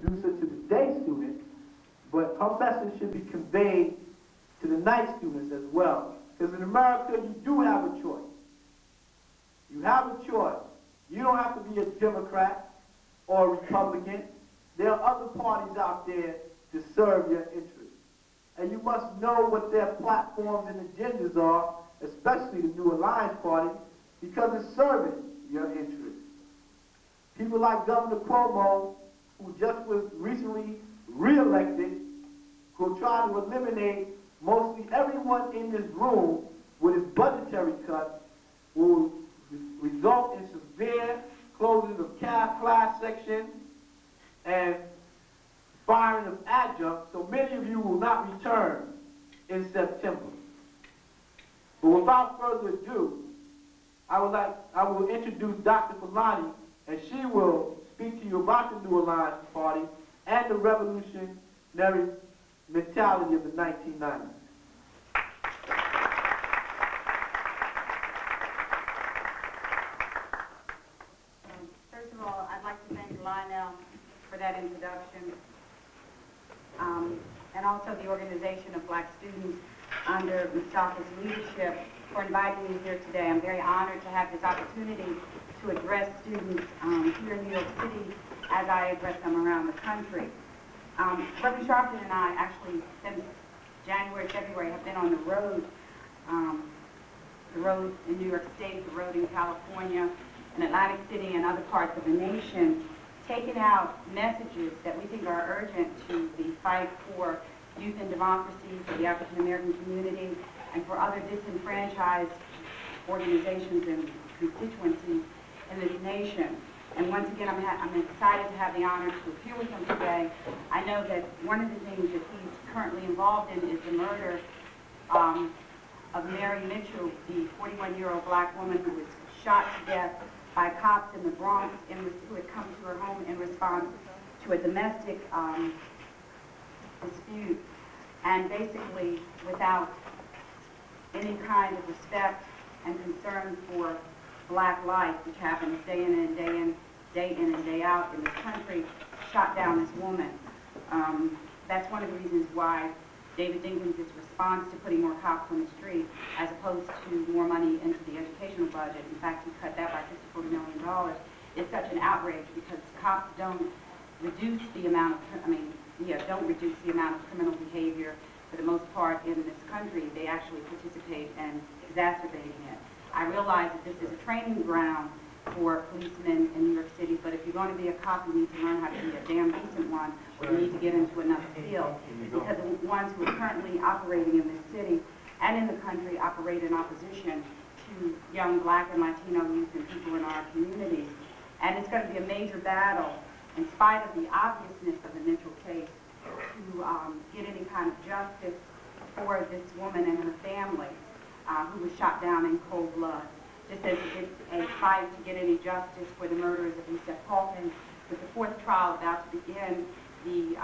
introduce her to the day students, but her message should be conveyed to the night students as well. Because in America, you do have a choice. You have a choice. You don't have to be a Democrat or a Republican. There are other parties out there to serve your interests. And you must know what their platforms and agendas are, especially the New Alliance Party, because it's serving your interests. People like Governor Cuomo, who just was recently re-elected, who are trying to eliminate mostly everyone in this room with his budgetary cuts, will result in severe closing of class sections and firing of adjuncts, so many of you will not return in September. But without further ado, I will introduce Dr. Fulani, and she will speak to you about the New Alliance Party and the revolutionary mentality of the 1990s. First of all, I'd like to thank Lionel for that introduction, and also the Organization of Black Students under Mustafa's leadership for inviting me here today. I'm very honored to have this opportunity to address students here in New York City as I address them around the country. Reverend Sharpton and I actually, since January, February, have been on the road in New York State, the road in California, in Atlantic City, and other parts of the nation, taking out messages that we think are urgent to the fight for youth and democracy, for the African American community, and for other disenfranchised organizations and constituencies in this nation. And once again, I'm excited to have the honor to appear with him today. I know that one of the things that he's currently involved in is the murder of Mary Mitchell, the 41-year-old black woman who was shot to death by cops in the Bronx who had come to her home in response to a domestic dispute, and basically without any kind of respect and concern for black life, which happens day in and day out in this country, shot down this woman. That's one of the reasons why David Dinkins' response to putting more cops on the street, as opposed to more money into the educational budget, in fact, he cut that by $54 million, is such an outrage, because cops don't reduce the amount of, don't reduce the amount of criminal behavior for the most part in this country. They actually participate in exacerbating it. I realize that this is a training ground for policemen in New York City, but if you're going to be a cop, you need to learn how to be a damn decent one, or you need to get into another field, because the ones who are currently operating in this city and in the country operate in opposition to young black and Latino youth and people in our communities. And it's going to be a major battle, in spite of the obviousness of the Mitchell case, to get any kind of justice for this woman and her family who was shot down in cold blood. Just as it's a fight to get any justice for the murderers of Yusef Hawkins. With the fourth trial about to begin, the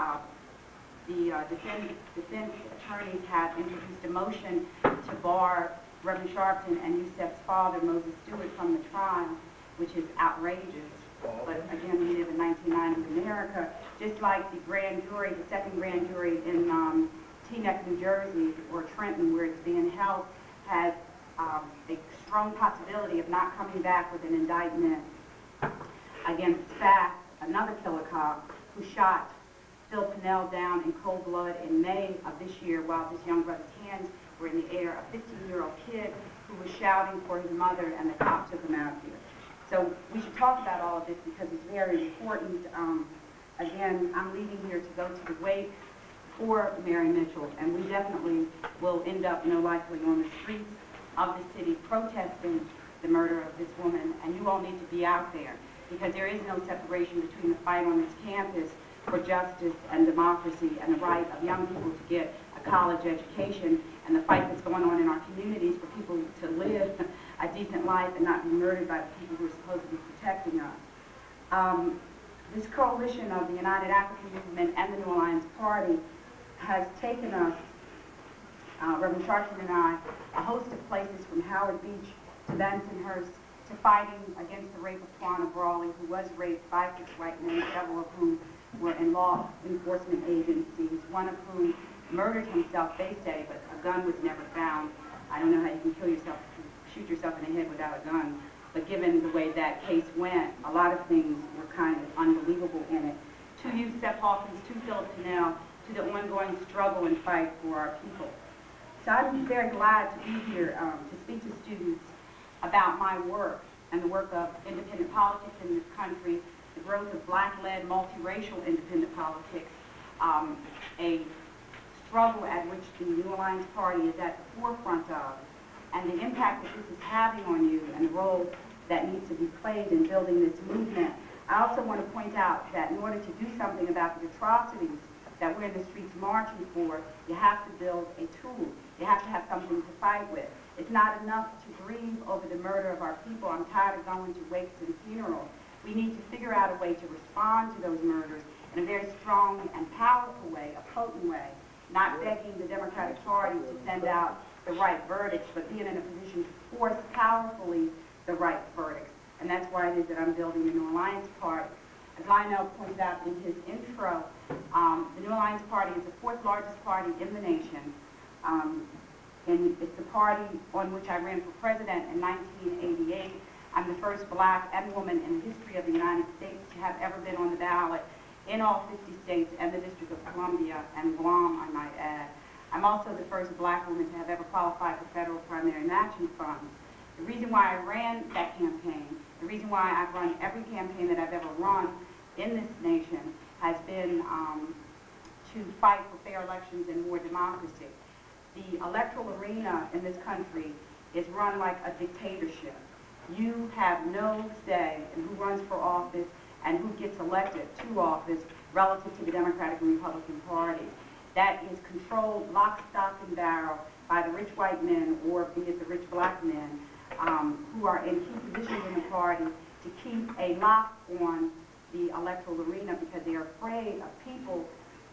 defense attorneys have introduced a motion to bar Reverend Sharpton and Yusef's father, Moses Stewart, from the trial, which is outrageous. But again, we live in 1990s America. Just like the grand jury, the second grand jury in Teaneck, New Jersey, or Trenton, where it's being held, has a strong possibility of not coming back with an indictment against Spath, another killer cop, who shot Phil Pinnell down in cold blood in May of this year while his young brother's hands were in the air, a 15-year-old kid who was shouting for his mother, and the cop took him out here. So we should talk about all of this because it's very important. Again, I'm leaving here to go to the wake for Mary Mitchell, and we definitely will end up, likely on the streets of the city protesting the murder of this woman, and you all need to be out there, because there is no separation between the fight on this campus for justice and democracy and the right of young people to get a college education, and the fight that's going on in our communities for people to live a decent life and not be murdered by the people who are supposed to be protecting us. This coalition of the United African Movement and the New Alliance Party has taken us, Reverend Sharpton and I, a host of places from Howard Beach to Bensonhurst, to fighting against the rape of Tawana Brawley, who was raped by 6 white men, several of whom were in law enforcement agencies, one of whom murdered himself, they say, but a gun was never found. I don't know how you can kill yourself, shoot yourself in the head without a gun, but given the way that case went, a lot of things were kind of unbelievable in it. To you, Seth Hawkins, to Philip Cannell, to the ongoing struggle and fight for our people. So I'm very glad to be here to speak to students about my work and the work of independent politics in this country, the growth of black-led, multiracial independent politics, a struggle at which the New Alliance Party is at the forefront of, and the impact that this is having on you and the role that needs to be played in building this movement. I also want to point out that in order to do something about the atrocities that we're in the streets marching for, you have to build a tool. You have to have something to fight with. It's not enough to grieve over the murder of our people. I'm tired of going to wakes and funerals. We need to figure out a way to respond to those murders in a very strong and powerful way, a potent way, not begging the Democratic Party to send out the right verdicts, but being in a position to force powerfully the right verdicts. And that's why it is that I'm building the New Alliance Party. As Lionel pointed out in his intro, the New Alliance Party is the fourth largest party in the nation. And it's the party on which I ran for president in 1988. I'm the first black and woman in the history of the United States to have ever been on the ballot in all 50 states and the District of Columbia and Guam, I might add. I'm also the first black woman to have ever qualified for federal primary matching funds. The reason why I ran that campaign, the reason why I've run every campaign that I've ever run in this nation has been to fight for fair elections and more democracy. The electoral arena in this country is run like a dictatorship. You have no say in who runs for office and who gets elected to office relative to the Democratic and Republican parties. That is controlled lock, stock, and barrel by the rich white men, or be it the rich black men, who are in key positions in the party to keep a lock on the electoral arena because they are afraid of people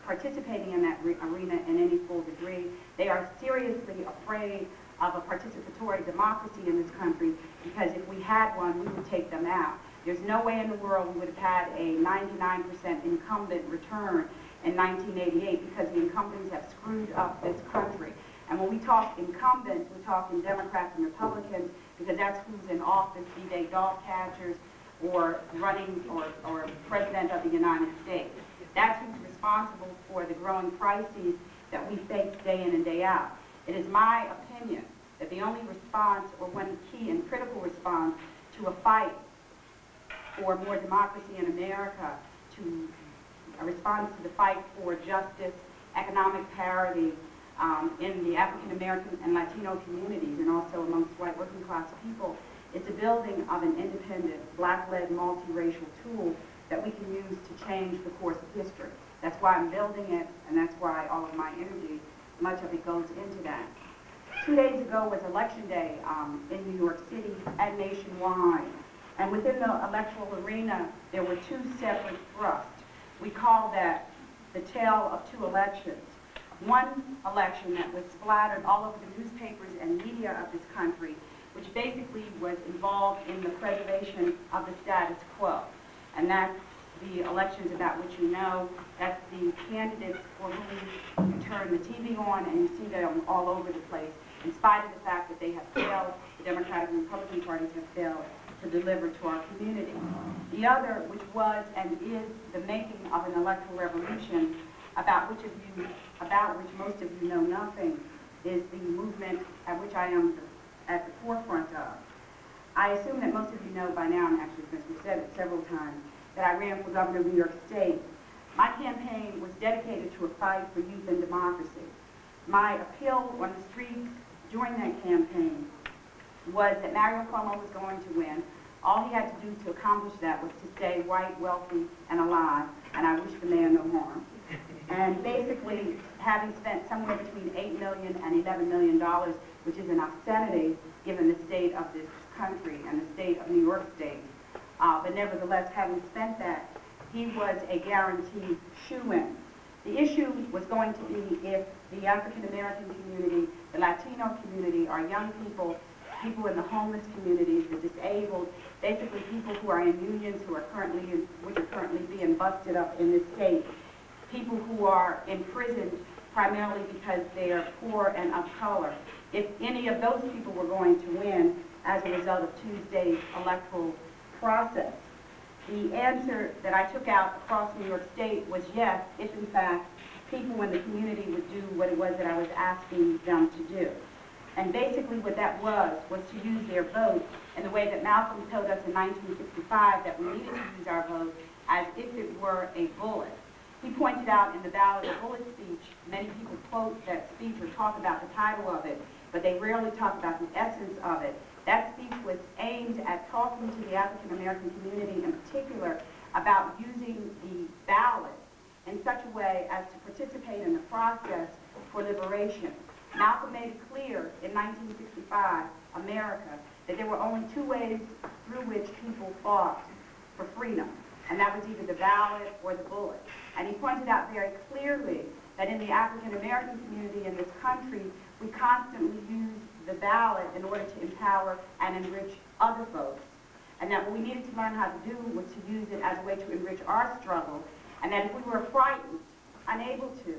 participating in that arena in any full degree. They are seriously afraid of a participatory democracy in this country because if we had one, we would take them out. There's no way in the world we would have had a 99% incumbent return in 1988 because the incumbents have screwed up this country. And when we talk incumbents, we're talking Democrats and Republicans because that's who's in office, be they dog catchers or running or president of the United States. That's who's responsible for the growing crises that we face day in and day out. It is my opinion that the only response, or one key and critical response to a fight for more democracy in America, to a response to the fight for justice, economic parity in the African American and Latino communities and also amongst white working class people, is the building of an independent, black-led, multiracial tool that we can use to change the course of history. That's why I'm building it, and that's why all of my energy, much of it goes into that. 2 days ago was Election Day in New York City and nationwide. And within the electoral arena, there were two separate thrusts. We call that the tale of two elections. One election that was splattered all over the newspapers and media of this country, which basically was involved in the preservation of the status quo. And that's the elections about which you know. That's the candidates for whom you turn the TV on and you see them all over the place, in spite of the fact that they have failed, the Democratic and Republican parties have failed to deliver to our community. The other, which was and is the making of an electoral revolution, about which most of you know nothing, is the movement at which I am at the forefront of. I assume that most of you know by now, and actually since we've said it several times, that I ran for governor of New York State. My campaign was dedicated to a fight for youth and democracy. My appeal on the streets during that campaign was that Mario Cuomo was going to win. All he had to do to accomplish that was to stay white, wealthy, and alive, and I wish the man no harm. And basically, having spent somewhere between $8 million and $11 million, which is an obscenity given the state of this country and the state of New York State. But nevertheless, having spent that, he was a guaranteed shoo-in. The issue was going to be if the African American community, the Latino community, our young people, people in the homeless communities, the disabled, basically people who are in unions which are currently being busted up in this state, people who are imprisoned primarily because they are poor and of color. If any of those people were going to win as a result of Tuesday's electoral process. The answer that I took out across New York State was yes, if in fact people in the community would do what it was that I was asking them to do. And basically what that was to use their vote in the way that Malcolm told us in 1965 that we needed to use our vote as if it were a bullet. He pointed out in the Ballot of Bullet speech, many people quote that speech or talk about the title of it, but they rarely talk about the essence of it. That speech was aimed at talking to the African American community in particular about using the ballot in such a way as to participate in the process for liberation. Malcolm made it clear in 1965, America, that there were only two ways through which people fought for freedom, and that was either the ballot or the bullet. And he pointed out very clearly that in the African American community in this country, we constantly use the ballot in order to empower and enrich other folks. And that what we needed to learn how to do was to use it as a way to enrich our struggle. And that if we were frightened, unable to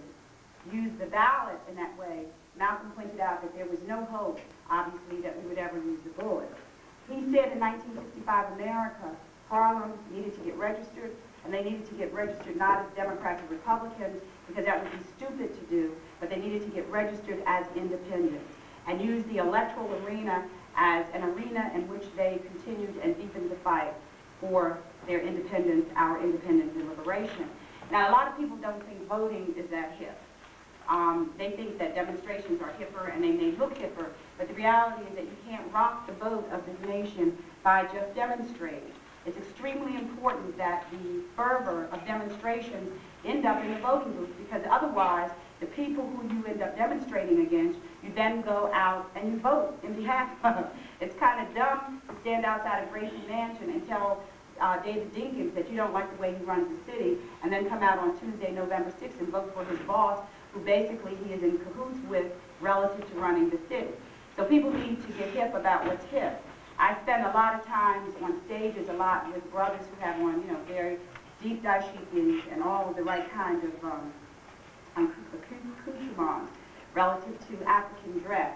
use the ballot in that way, Malcolm pointed out that there was no hope, obviously, that we would ever use the bullet. He said in 1965 America, Harlem needed to get registered, and they needed to get registered not as Democrats or Republicans, because that would be stupid to do, but they needed to get registered as independents and use the electoral arena as an arena in which they continued and deepened the fight for their independence, our independence and liberation. Now, a lot of people don't think voting is that hip. They think that demonstrations are hipper, and they may look hipper, but the reality is that you can't rock the boat of this nation by just demonstrating. It's extremely important that the fervor of demonstrations end up in the voting booth, because otherwise, the people who you end up demonstrating against, you then go out and you vote in behalf of. It's kind of dumb to stand outside of Gracie Mansion and tell David Dinkins that you don't like the way he runs the city, and then come out on Tuesday, November 6th, and vote for his boss, who basically he is in cahoots with relative to running the city. So people need to get hip about what's hip. I spend a lot of times on stages a lot with brothers who have on, you know, very deep dashikis and all of the right kind of accoutrements relative to African dress.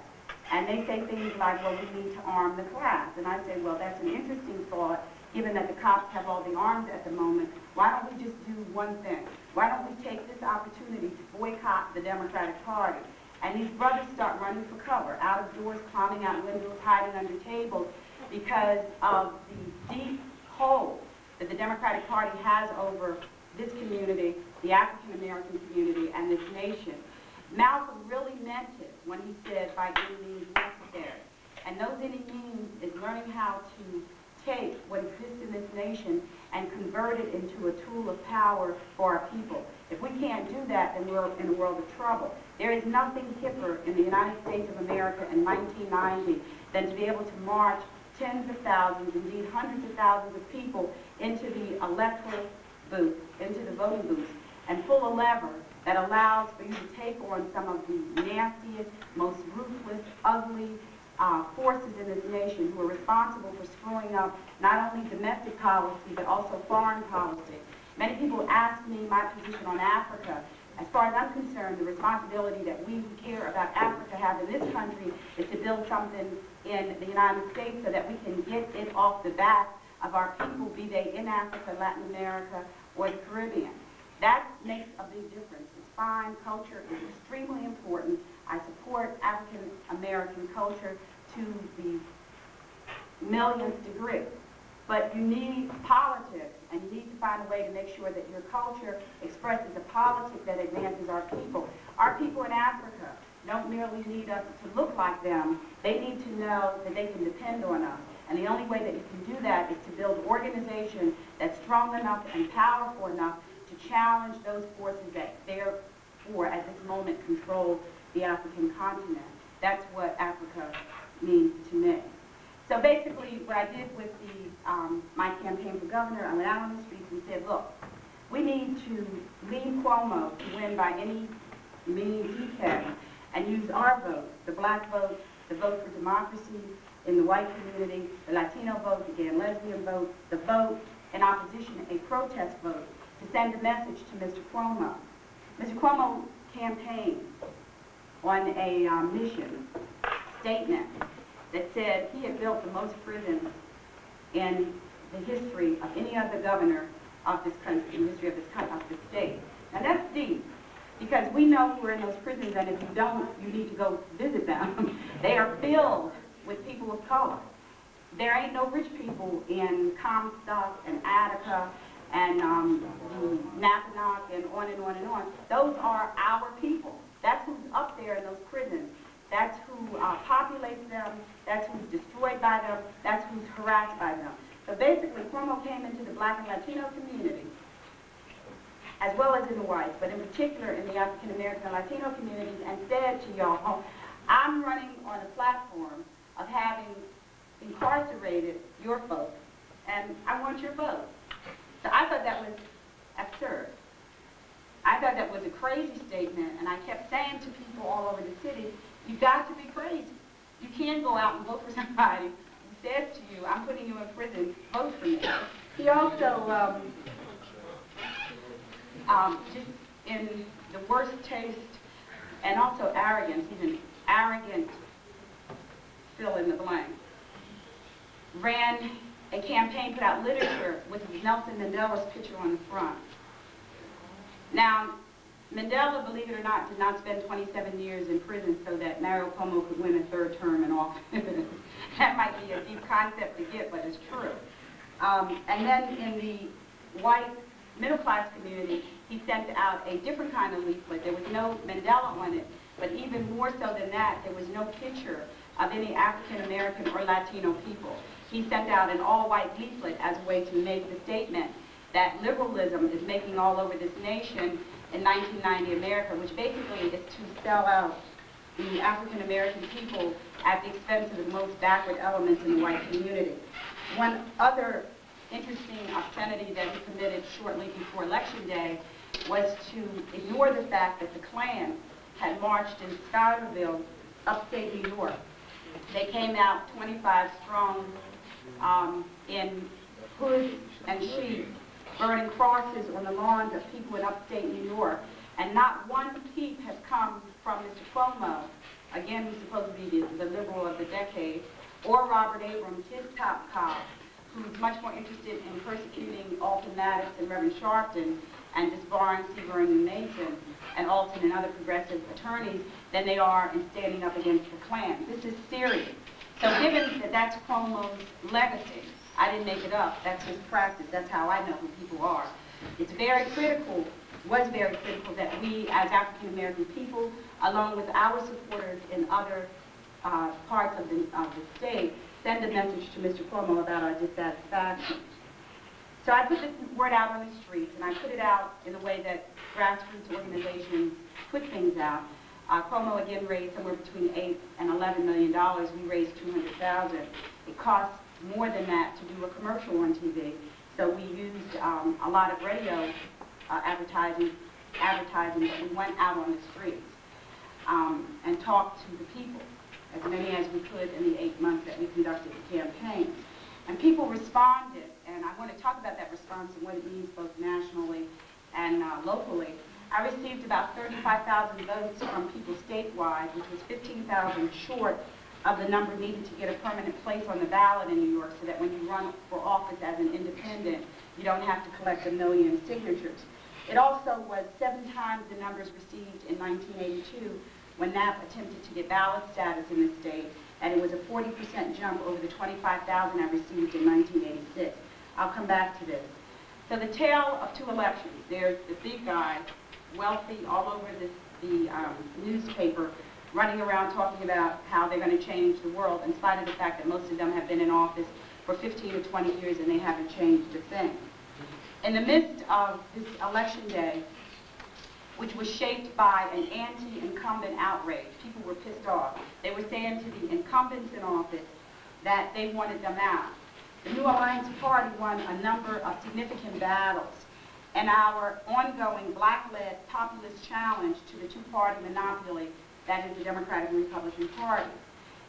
And they say things like, well, we need to arm the class. And I say, well, that's an interesting thought, given that the cops have all the arms at the moment. Why don't we just do one thing? Why don't we take this opportunity to boycott the Democratic Party? And these brothers start running for cover, out of doors, climbing out windows, hiding under tables, because of the deep hold that the Democratic Party has over this community, the African American community, and this nation. Malcolm really meant it when he said, by any means necessary. And those any means is learning how to take what exists in this nation and convert it into a tool of power for our people. If we can't do that, then we're in a world of trouble. There is nothing hipper in the United States of America in 1990 than to be able to march tens of thousands, indeed hundreds of thousands of people into the electoral booth, into the voting booth, and pull a lever that allows for you to take on some of the nastiest, most ruthless, ugly forces in this nation who are responsible for screwing up not only domestic policy, but also foreign policy. Many people ask me my position on Africa. As far as I'm concerned, the responsibility that we who care about Africa have in this country is to build something in the United States so that we can get it off the back of our people, be they in Africa, Latin America, or the Caribbean. That makes a big difference. It's fine. Culture is extremely important. I support African American culture to the millionth degree. But you need politics, and you need to find a way to make sure that your culture expresses a politic that advances our people. Our people in Africa don't merely need us to look like them. They need to know that they can depend on us. And the only way that you can do that is to build an organization that's strong enough and powerful enough to challenge those forces that therefore at this moment control the African continent. That's what Africa means to me. So basically what I did with my campaign for governor, I went out on the streets and said, look, we need to leave Cuomo to win by any means he can and use our vote, the black vote, the vote for democracy, in the white community, the Latino vote, the gay and lesbian vote, the vote in opposition, a protest vote, to send a message to Mr. Cuomo. Mr. Cuomo campaigned on a mission statement that said he had built the most prisons in the history of any other governor of this country, in the history of this state. Now that's deep, because we know who are in those prisons, and if you don't, you need to go visit them. They are filled with people of color. There ain't no rich people in Comstock and Attica and Mackinac and on and on and on. Those are our people. That's who's up there in those prisons. That's who populates them. That's who's destroyed by them. That's who's harassed by them. So basically, Cuomo came into the black and Latino community, as well as in the whites, but in particular in the African American and Latino communities, and said to y'all, I'm running on a platform of having incarcerated your folks, and I want your vote. So I thought that was absurd. I thought that was a crazy statement, and I kept saying to people all over the city, you've got to be crazy. You can't go out and vote for somebody who says to you, I'm putting you in prison, vote for me. He also, just in the worst taste and also arrogance, he's an arrogant fill in the blank, ran a campaign, put out literature with Nelson Mandela's picture on the front. Now, Mandela, believe it or not, did not spend 27 years in prison so that Mario Cuomo could win a third term in office. That might be a deep concept to get, but it's true. And then in the white middle-class community, he sent out a different kind of leaflet. There was no Mandela on it, but even more so than that, there was no picture of any African American or Latino people. He sent out an all-white leaflet as a way to make the statement that liberalism is making all over this nation in 1990 America, which basically is to sell out the African American people at the expense of the most backward elements in the white community. One other interesting obscenity that he committed shortly before Election Day was to ignore the fact that the Klan had marched in Schuylerville, upstate New York. They came out 25 strong in hoods and sheets, burning crosses on the lawns of people in upstate New York. And not one peep has come from Mr. Cuomo, again, who's supposed to be the liberal of the decade, or Robert Abrams, his top cop, who's much more interested in persecuting Alton Maddox and Reverend Sharpton and disbarring Seaver and Mason and Alton and other progressive attorneys than they are in standing up against the Klan. This is serious. So given that that's Cuomo's legacy, I didn't make it up, that's his practice, that's how I know who people are. It's very critical, was very critical that we as African American people, along with our supporters in other parts of the state, send a message to Mr. Cuomo about our dissatisfaction. So I put this word out on the streets, and I put it out in a way that grassroots organizations put things out. Cuomo again raised somewhere between $8 and $11 million. We raised $200,000. It costs more than that to do a commercial on TV. So we used a lot of radio advertising, but we went out on the streets and talked to the people, as many as we could in the 8 months that we conducted the campaign. And people responded, and I want to talk about that response and what it means both nationally and locally. I received about 35,000 votes from people statewide, which was 15,000 short of the number needed to get a permanent place on the ballot in New York, so that when you run for office as an independent, you don't have to collect 1 million signatures. It also was 7 times the numbers received in 1982 when Knapp attempted to get ballot status in the state, and it was a 40% jump over the 25,000 I received in 1986. I'll come back to this. So the tale of 2 elections. There's the big guy, wealthy, all over the newspaper, running around talking about how they're going to change the world, in spite of the fact that most of them have been in office for 15 or 20 years and they haven't changed a thing. In the midst of this election day, which was shaped by an anti-incumbent outrage, people were pissed off. They were saying to the incumbents in office that they wanted them out. The New Alliance Party won a number of significant battles, and our ongoing black-led populist challenge to the 2-party monopoly, that is the Democratic and Republican Party.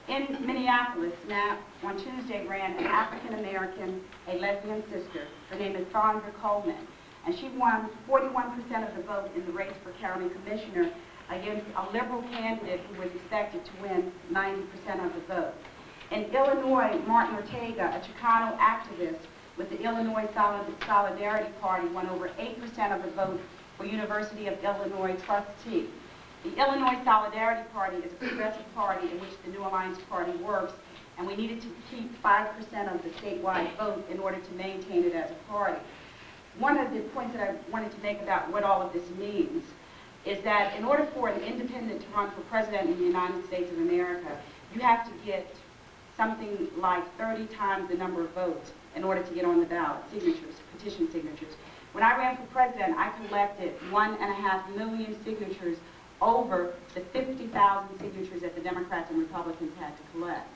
In Minneapolis, now on Tuesday ran an African American, a lesbian sister. Her name is Sandra Coleman, and she won 41% of the vote in the race for county commissioner against a liberal candidate who was expected to win 90% of the vote. In Illinois, Martin Ortega, a Chicano activist with the Illinois Solidarity Party, won over 8% of the vote for University of Illinois trustee. The Illinois Solidarity Party is a progressive party in which the New Alliance Party works, and we needed to keep 5% of the statewide vote in order to maintain it as a party. One of the points that I wanted to make about what all of this means is that in order for an independent to run for president in the United States of America, you have to get something like 30 times the number of votes in order to get on the ballot, signatures, petition signatures. When I ran for president, I collected 1.5 million signatures over the 50,000 signatures that the Democrats and Republicans had to collect.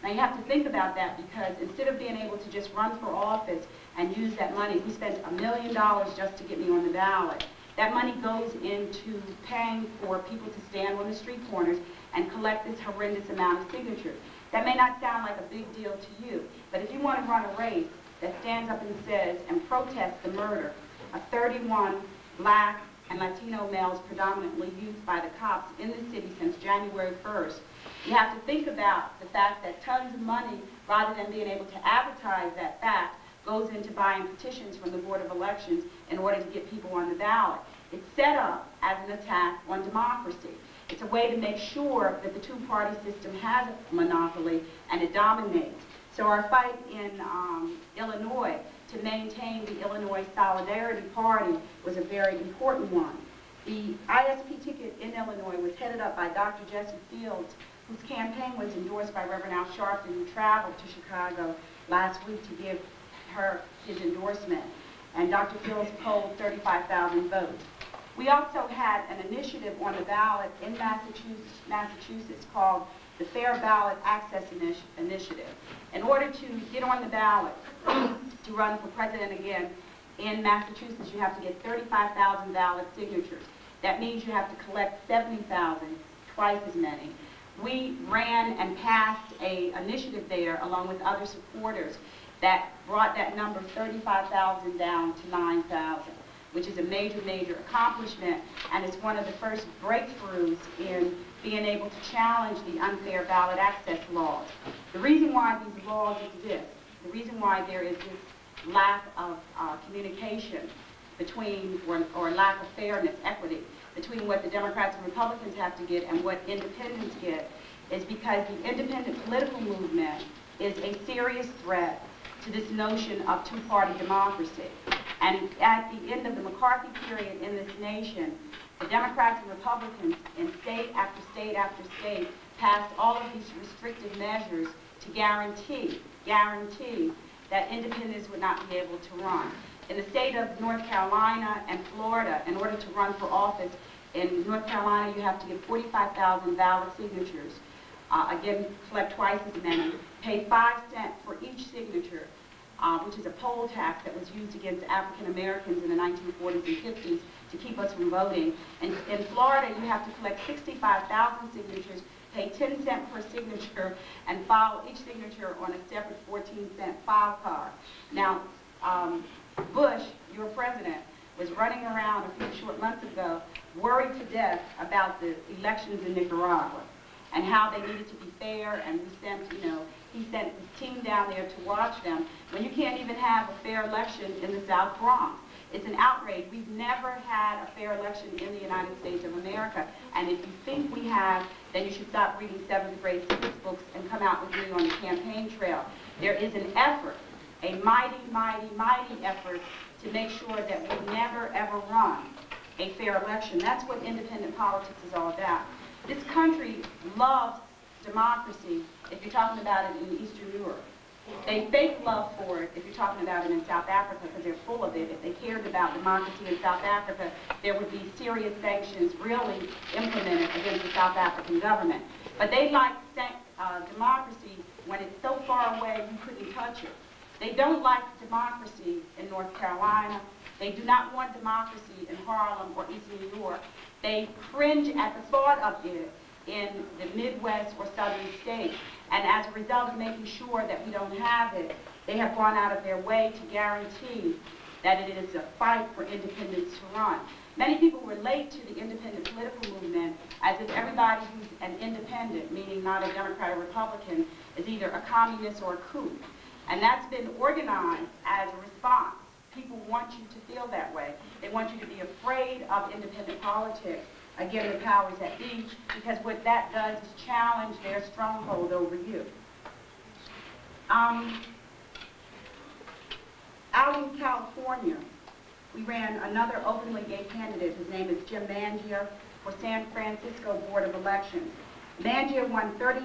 Now you have to think about that, because instead of being able to just run for office and use that money, we spent $1 million just to get me on the ballot. That money goes into paying for people to stand on the street corners and collect this horrendous amount of signatures. That may not sound like a big deal to you, but if you want to run a race that stands up and says and protests the murder of 31 black and Latino males predominantly used by the cops in the city since January 1st, you have to think about the fact that tons of money, rather than being able to advertise that fact, goes into buying petitions from the Board of Elections in order to get people on the ballot. It's set up as an attack on democracy. It's a way to make sure that the two-party system has a monopoly and it dominates. So our fight in Illinois to maintain the Illinois Solidarity Party was a very important one. The ISP ticket in Illinois was headed up by Dr. Jesse Fields, whose campaign was endorsed by Reverend Al Sharpton, who traveled to Chicago last week to give her his endorsement. And Dr. Fields polled 35,000 votes. We also had an initiative on the ballot in Massachusetts called the Fair Ballot Access Initiative. In order to get on the ballot to run for president again in Massachusetts, you have to get 35,000 ballot signatures. That means you have to collect 70,000, twice as many. We ran and passed an initiative there along with other supporters that brought that number 35,000 down to 9,000, which is a major, major accomplishment, and it's one of the first breakthroughs in being able to challenge the unfair ballot access laws. The reason why these laws exist, the reason why there is this lack of communication between, or lack of fairness, equity, between what the Democrats and Republicans have to get and what independents get, is because the independent political movement is a serious threat to this notion of two-party democracy. And at the end of the McCarthy period in this nation, the Democrats and Republicans in state after state after state passed all of these restrictive measures to guarantee that independents would not be able to run. In the state of North Carolina and Florida, in order to run for office, in North Carolina you have to get 45,000 ballot signatures. Again, collect twice as many, pay 5 cents for each signature, which is a poll tax that was used against African Americans in the 1940s and 50s to keep us from voting. And in Florida, you have to collect 65,000 signatures, pay 10 cents per signature, and file each signature on a separate 14-cent file card. Now, Bush, your president, was running around a few short months ago, worried to death about the elections in Nicaragua and how they needed to be fair, and we sent, he sent his team down there to watch them, when you can't even have a fair election in the South Bronx. It's an outrage. We've never had a fair election in the United States of America, and if you think we have, then you should stop reading 7th grade civics books and come out with me on the campaign trail. There is an effort, a mighty, mighty, mighty effort to make sure that we never, ever run a fair election. That's what independent politics is all about. This country loves democracy if you're talking about it in Eastern Europe. They fake love for it if you're talking about it in South Africa, because they're full of it. If they cared about democracy in South Africa, there would be serious sanctions really implemented against the South African government. But they like democracy when it's so far away you couldn't touch it. They don't like democracy in North Carolina. They do not want democracy in Harlem or East New York. They cringe at the thought of it in the Midwest or Southern states. And as a result of making sure that we don't have it, they have gone out of their way to guarantee that it is a fight for independence to run. Many people relate to the independent political movement as if everybody who's an independent, meaning not a Democrat or Republican, is either a communist or a coup. And that's been organized as a response. People want you to feel that way. They want you to be afraid of independent politics, again, the powers that be, because what that does is challenge their stronghold over you. Out in California, we ran another openly gay candidate. His name is Jim Mangia for San Francisco Board of Elections. Mangia won 36%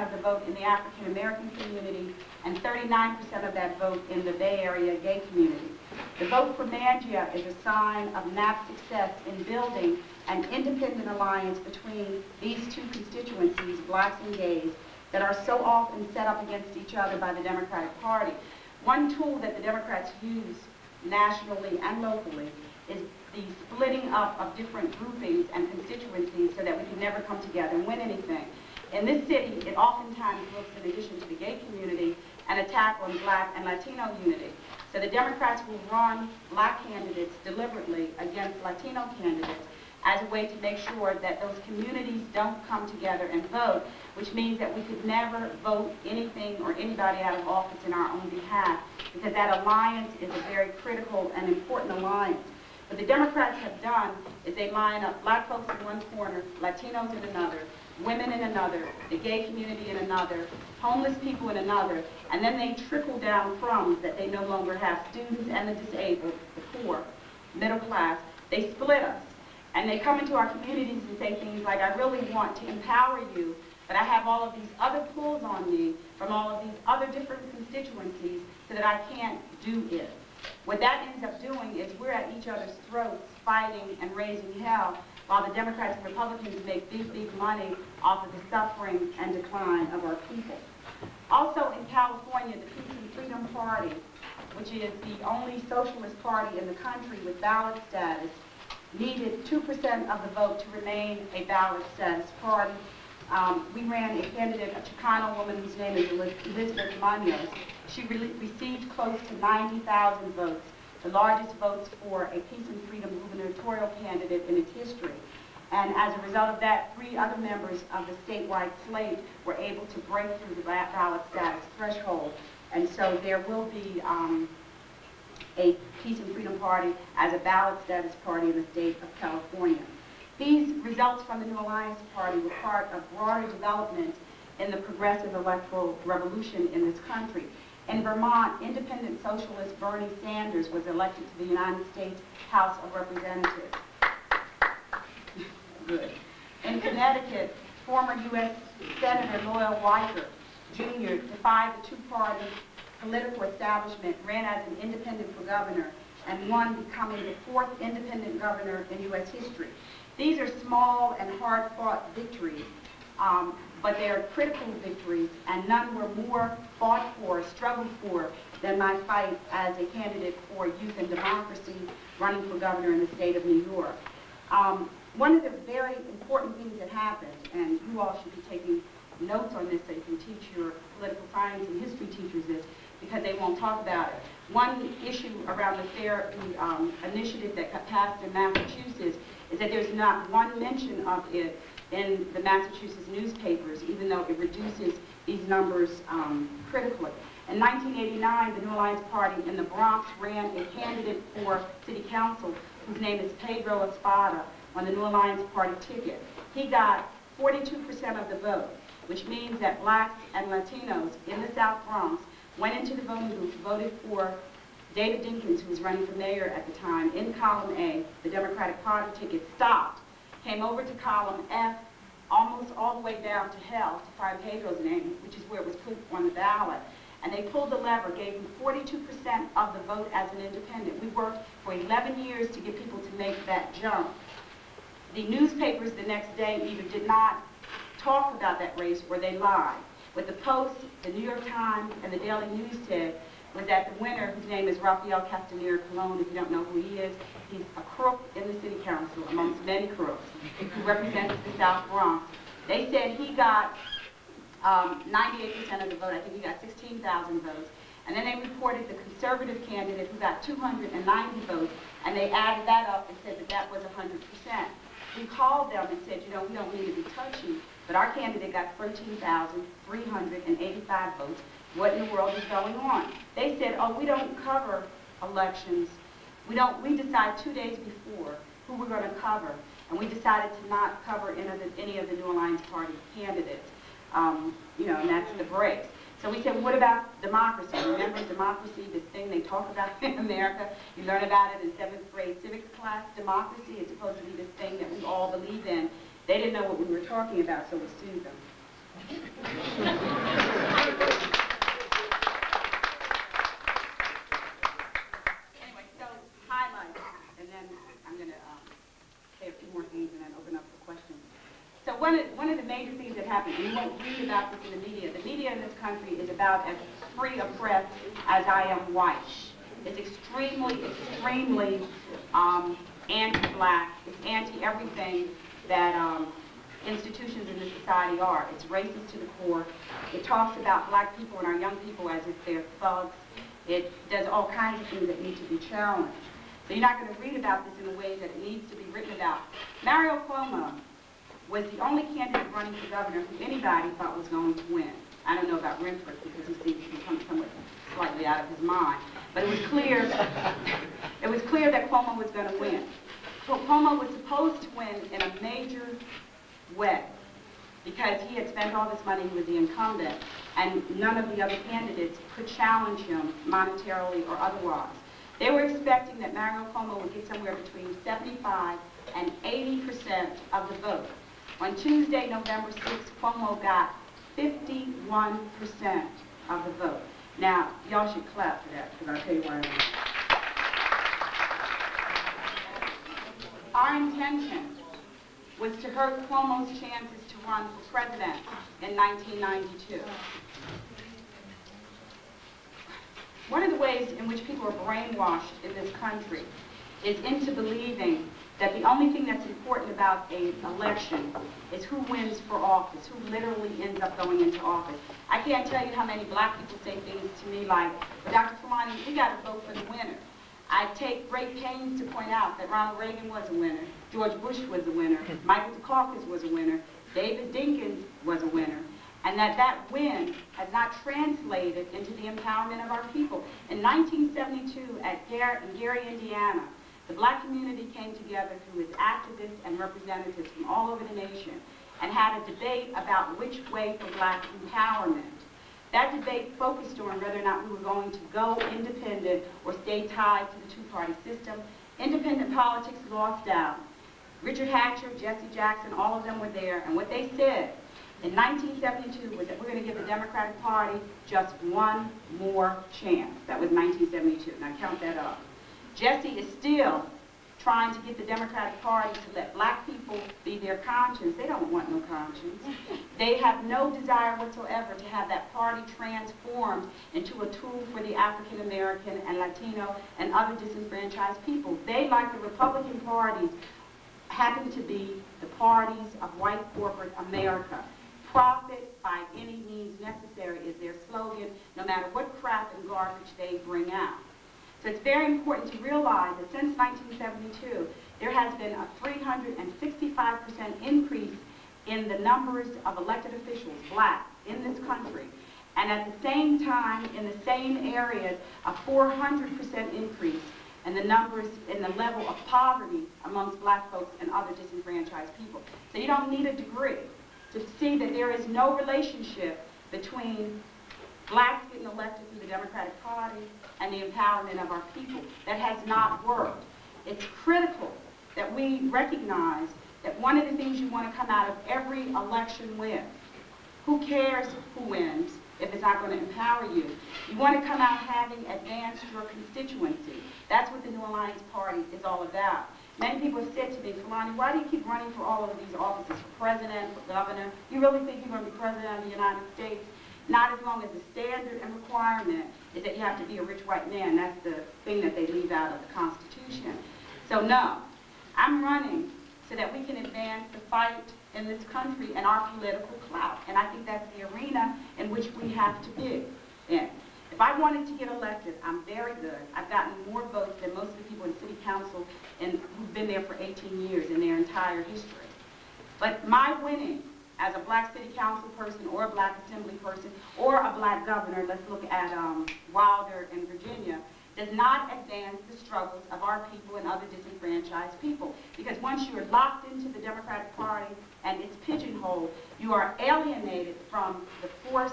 of the vote in the African American community and 39% of that vote in the Bay Area gay community. The vote for Mangia is a sign of NAP's success in building an independent alliance between these two constituencies, blacks and gays, that are so often set up against each other by the Democratic Party. One tool that the Democrats use nationally and locally is the splitting up of different groupings and constituencies so that we can never come together and win anything. In this city, it oftentimes looks, in addition to the gay community, an attack on black and Latino unity. So the Democrats will run black candidates deliberately against Latino candidates as a way to make sure that those communities don't come together and vote, which means that we could never vote anything or anybody out of office in our own behalf, because that alliance is a very critical and important alliance. What the Democrats have done is they line up black folks in one corner, Latinos in another, women in another, the gay community in another, homeless people in another, and then they trickle down crumbs that they no longer have, students and the disabled, the poor, middle class. They split us. And they come into our communities and say things like, I really want to empower you, but I have all of these other pulls on me from all of these other different constituencies so that I can't do it. What that ends up doing is we're at each other's throats fighting and raising hell while the Democrats and Republicans make big, big money off of the suffering and decline of our people. Also in California, the Peace and Freedom Party, which is the only socialist party in the country with ballot status, needed 2% of the vote to remain a ballot status party. We ran a candidate, a Chicano woman whose name is Elizabeth Munoz. She received close to 90,000 votes, the largest votes for a Peace and Freedom gubernatorial candidate in its history. And as a result of that, 3 other members of the statewide slate were able to break through the ballot status threshold. And so there will be a Peace and Freedom Party as a ballot status party in the state of California. These results from the New Alliance Party were part of broader development in the progressive electoral revolution in this country. In Vermont, independent socialist Bernie Sanders was elected to the United States House of Representatives. Good. In Connecticut, former U.S. Senator Loyal Weicker Jr. defied the two-party political establishment, ran as an independent for governor, and won, becoming the 4th independent governor in U.S. history. These are small and hard-fought victories, but they are critical victories, and none were more fought for, struggled for, than my fight as a candidate for Youth and Democracy running for governor in the state of New York. One of the very important things that happened, and you all should be taking notes on this so you can teach your political science and history teachers this, because they won't talk about it. One issue around the initiative that got passed in Massachusetts is that there's not one mention of it in the Massachusetts newspapers, even though it reduces these numbers critically. In 1989, the New Alliance Party in the Bronx ran a candidate for city council whose name is Pedro Espada on the New Alliance Party ticket. He got 42% of the vote, which means that blacks and Latinos in the South Bronx went into the voting booth, voted for David Dinkins, who was running for mayor at the time, in column A. The Democratic Party ticket stopped, came over to column F, almost all the way down to hell to find Pedro's name, which is where it was put on the ballot. And they pulled the lever, gave him 42% of the vote as an independent. We worked for 11 years to get people to make that jump. The newspapers the next day either did not talk about that race or they lied. What the Post, the New York Times, and the Daily News said was that the winner, whose name is Rafael Castaneda Colon, if you don't know who he is, he's a crook in the city council, amongst many crooks, who represents the South Bronx, They said he got 98% of the vote. I think he got 16,000 votes. And then they reported the conservative candidate who got 290 votes, and they added that up and said that that was 100%. We called them and said, you know, we don't need to be touchy, but our candidate got 13,385 votes. What in the world is going on? They said, oh, we don't cover elections. We decide 2 days before who we're going to cover, and we decided to not cover any of the New Alliance Party candidates. You know, and that's the breaks. So we said, well, what about democracy? Remember democracy, this thing they talk about in America? You learn about it in 7th grade civics class. Democracy is supposed to be this thing that we all believe in. They didn't know what we were talking about, so we sued them. Anyway, so highlights, and then I'm going to say a few more things and then open up for questions. So one of the major things that happened, and you won't read about this in the media in this country is about as free a press as I am white. It's extremely, extremely anti-black. It's anti-everything that institutions in this society are. It's racist to the core. It talks about black people and our young people as if they're thugs. It does all kinds of things that need to be challenged. So you're not going to read about this in the way that it needs to be written about. Mario Cuomo was the only candidate running for governor who anybody thought was going to win. I don't know about Renfrew because he seems to be somewhat slightly out of his mind. But it was clear that Cuomo was going to win. So Cuomo was supposed to win in a major way because he had spent all this money, he was the incumbent, and none of the other candidates could challenge him monetarily or otherwise. They were expecting that Mario Cuomo would get somewhere between 75 and 80% of the vote. On Tuesday, November 6th, Cuomo got 51% of the vote. Now, y'all should clap for that, because I'll tell you why. Our intention was to hurt Cuomo's chances to run for president in 1992. One of the ways in which people are brainwashed in this country is into believing that the only thing that's important about an election is who wins for office, who literally ends up going into office. I can't tell you how many black people say things to me like, Dr. Fulani, we got to vote for the winner. I take great pains to point out that Ronald Reagan was a winner, George Bush was a winner, Michael Dukakis was a winner, David Dinkins was a winner, and that win has not translated into the empowerment of our people. In 1972 in Gary, Indiana, the black community came together through its activists and representatives from all over the nation and had a debate about which way for black empowerment. That debate focused on whether or not we were going to go independent or stay tied to the two-party system. Independent politics lost out. Richard Hatcher, Jesse Jackson, all of them were there, and what they said in 1972 was that we're going to give the Democratic Party just one more chance. That was 1972. Now count that up. Jesse is still trying to get the Democratic Party to let black people be their conscience. They don't want no conscience. They have no desire whatsoever to have that party transformed into a tool for the African American and Latino and other disenfranchised people. They, like the Republican parties, happen to be the parties of white corporate America. Profit by any means necessary is their slogan, no matter what crap and garbage they bring out. So it's very important to realize that since 1972, there has been a 365% increase in the numbers of elected officials, black, in this country. And at the same time, in the same areas, a 400% increase in the numbers, in the level of poverty amongst black folks and other disenfranchised people. So you don't need a degree to see that there is no relationship between blacks getting elected through the Democratic Party and the empowerment of our people. That has not worked. It's critical that we recognize that one of the things you want to come out of every election with, who cares who wins if it's not going to empower you? You want to come out having advanced your constituency. That's what the New Alliance Party is all about. Many people have said to me, Fulani, why do you keep running for all of these offices, for president, for governor? You really think you're going to be president of the United States? Not as long as the standard and requirement is that you have to be a rich white man. That's the thing that they leave out of the Constitution. So no, I'm running so that we can advance advance the fight in this country and our political clout. And I think that's the arena in which we have to be in. If I wanted to get elected, I'm very good. I've gotten more votes than most of the people in city council who've been there for 18 years in their entire history. But my winning as a black city council person or a black assembly person or a black governor, let's look at Wilder in Virginia, does not advance the struggles of our people and other disenfranchised people. Because once you are locked into the Democratic Party and its pigeonhole, you are alienated from the force,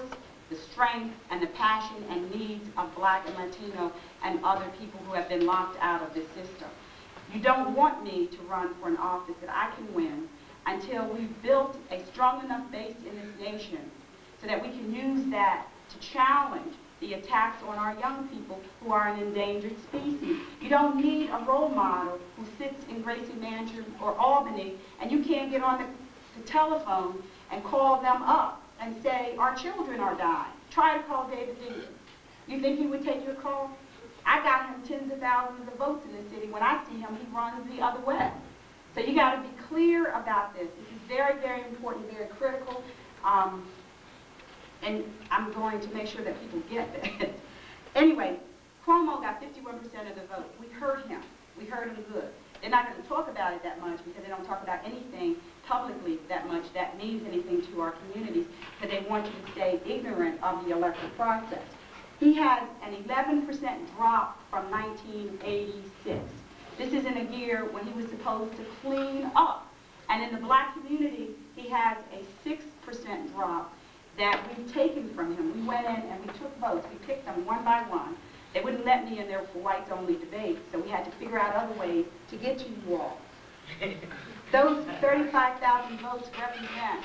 the strength, and the passion and needs of black and Latino and other people who have been locked out of this system. You don't want me to run for an office that I can win until we've built a strong enough base in this nation so that we can use that to challenge the attacks on our young people who are an endangered species. You don't need a role model who sits in Gracie Mansion or Albany and you can't get on the telephone and call them up and say, our children are dying. Try to call David Diggins. You think he would take your call? I got him tens of thousands of votes in the city. When I see him, he runs the other way. So you got to be clear about this. This is very, very important, very critical. And I'm going to make sure that people get this. Anyway, Cuomo got 51% of the vote. We heard him. We heard him good. They're not going to talk about it that much because they don't talk about anything publicly that much that means anything to our communities because they want you to stay ignorant of the electoral process. He has an 11% drop from 1986. This is in a year when he was supposed to clean up. And in the black community, he has a 6% drop that we've taken from him. We went in and we took votes. We picked them one by one. They wouldn't let me in there for whites-only debate, so we had to figure out other ways to get to you all. Those 35,000 votes represent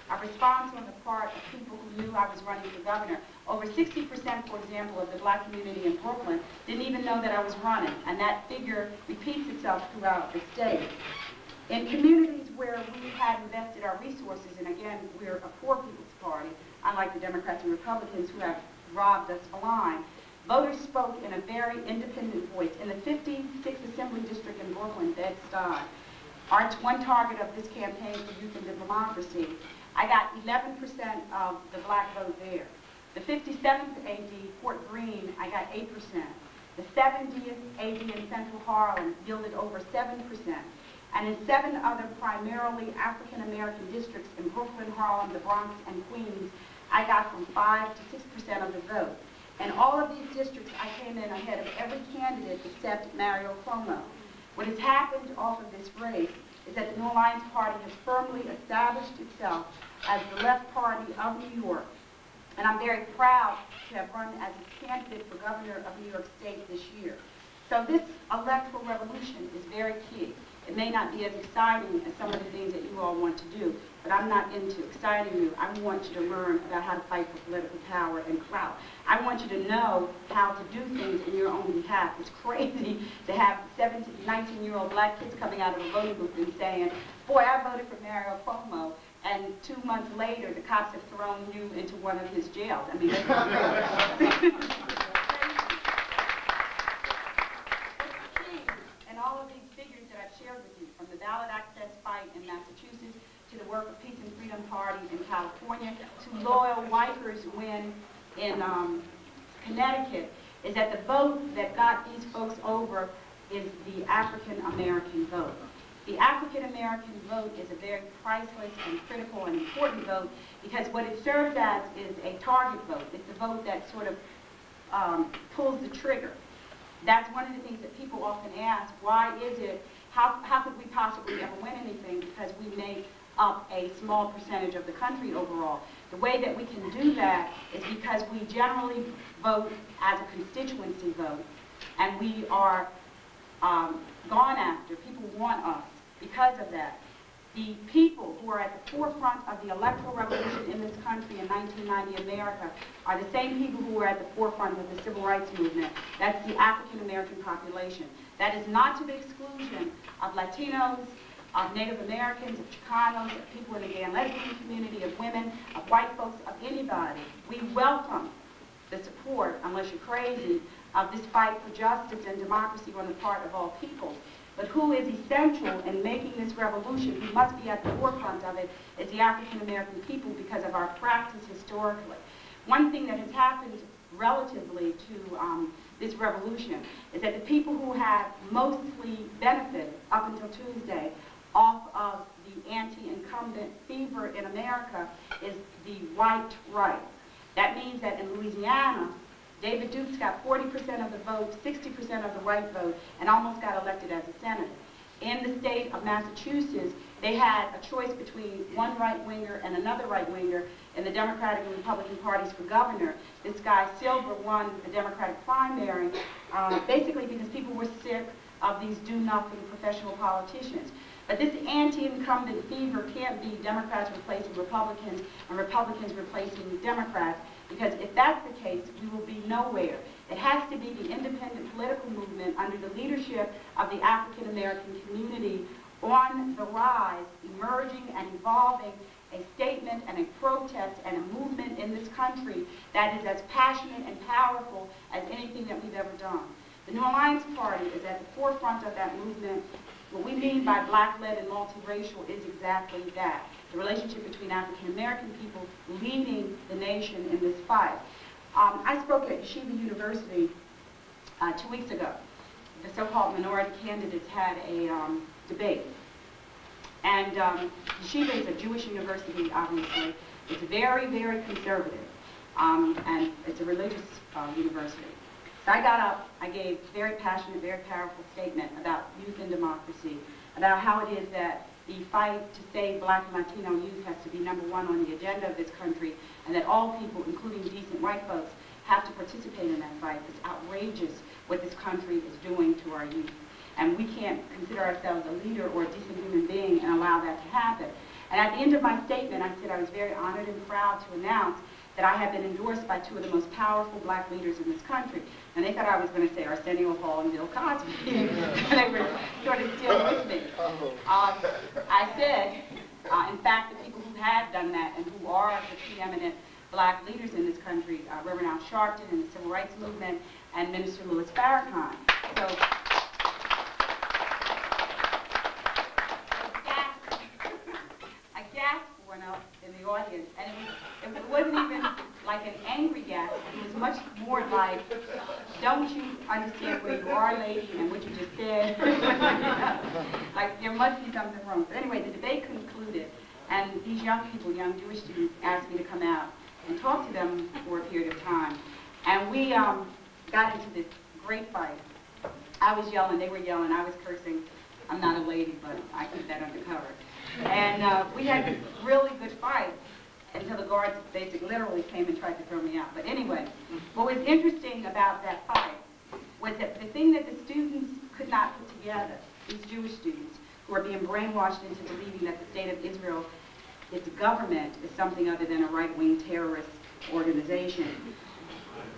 a response on the part of people who knew I was running for governor. Over 60%, for example, of the black community in Brooklyn didn't even know that I was running, and that figure repeats itself throughout the state. In communities where we had invested our resources, and again, we're a poor people's party, unlike the Democrats and Republicans who have robbed us blind, voters spoke in a very independent voice. In the 56th Assembly District in Brooklyn, Bed-Stuy, our one target of this campaign for youth and democracy, I got 11% of the black vote there. The 57th AD, Fort Greene, I got 8%. The 70th AD in Central Harlem yielded over 7%. And in 7 other primarily African-American districts in Brooklyn, Harlem, the Bronx, and Queens, I got from 5 to 6% of the vote. In all of these districts, I came in ahead of every candidate except Mario Cuomo. What has happened off of this race is that the New Alliance Party has firmly established itself as the left party of New York. And I'm very proud to have run as a candidate for governor of New York State this year. So this electoral revolution is very key. It may not be as exciting as some of the things that you all want to do, but I'm not into exciting you. I want you to learn about how to fight for political power and clout. I want you to know how to do things in your own behalf. It's crazy to have 17, 19-year-old black kids coming out of a voting booth and saying, boy, I voted for Mario Cuomo, and 2 months later, the cops have thrown you into one of his jails. I mean, that's crazy. And all of these figures that I've shared with you, from the ballot access fight in Massachusetts to the work of Peace and Freedom Party in California to Loyal Wipers win in Connecticut, is that the vote that got these folks over is the African American vote. The African American vote is a very priceless and critical and important vote because what it serves as is a target vote. It's a vote that sort of pulls the trigger. That's one of the things that people often ask, why is it, how could we possibly ever win anything because we make up a small percentage of the country overall. The way that we can do that is because we generally vote as a constituency vote, and we are gone after. People want us because of that. The people who are at the forefront of the electoral revolution in this country in 1990 America are the same people who were at the forefront of the civil rights movement. That's the African American population. That is not to the exclusion of Latinos, of Native Americans, of Chicanos, of people in the gay and lesbian community, of women, of white folks, of anybody. We welcome the support, unless you're crazy, of this fight for justice and democracy on the part of all people. But who is essential in making this revolution, who must be at the forefront of it, is the African American people because of our practice historically. One thing that has happened relatively to this revolution is that the people who have mostly benefited up until Tuesday off of the anti-incumbent fever in America is the white right. That means that in Louisiana, David Dukes got 40% of the vote, 60% of the white vote, and almost got elected as a senator. In the state of Massachusetts, they had a choice between one right-winger and another right-winger in the Democratic and Republican parties for governor. This guy, Silver, won the Democratic primary, basically because people were sick of these do-nothing professional politicians. But this anti-incumbent fever can't be Democrats replacing Republicans and Republicans replacing Democrats, because if that's the case, we will be nowhere. It has to be the independent political movement under the leadership of the African American community on the rise, emerging and evolving a statement and a protest and a movement in this country that is as passionate and powerful as anything that we've ever done. The New Alliance Party is at the forefront of that movement. What we mean by black-led and multiracial is exactly that, the relationship between African American people leading the nation in this fight. I spoke at Yeshiva University 2 weeks ago. The so-called minority candidates had a debate. And Yeshiva is a Jewish university, obviously. It's very, very conservative, and it's a religious university. So I got up, I gave a very passionate, very powerful statement about youth and democracy, about how it is that the fight to save black and Latino youth has to be #1 on the agenda of this country, and that all people, including decent white folks, have to participate in that fight. It's outrageous what this country is doing to our youth. And we can't consider ourselves a leader or a decent human being and allow that to happen. And at the end of my statement, I said I was very honored and proud to announce that I have been endorsed by 2 of the most powerful black leaders in this country. And they thought I was going to say Arsenio Hall and Bill Cosby. They were sort of still with me. I said, in fact, the people who have done that and who are the preeminent black leaders in this country, Reverend Al Sharpton in the Civil Rights Movement and Minister Louis Farrakhan. So, a gasp went up in the audience, and it wasn't even like an angry gasp. It was much more like, don't you understand where you are, lady, and what you just said? Like, there must be something wrong. So anyway, the debate concluded, and these young people, young Jewish students, asked me to come out and talk to them for a period of time. And we got into this great fight. I was yelling, they were yelling, I was cursing. I'm not a lady, but I keep that undercover. And we had a really good fight until the guards basically literally came and tried to throw me out. But anyway, what was interesting about that fight was that the thing that the students could not put together, these Jewish students, who are being brainwashed into believing that the state of Israel, its government, is something other than a right-wing terrorist organization.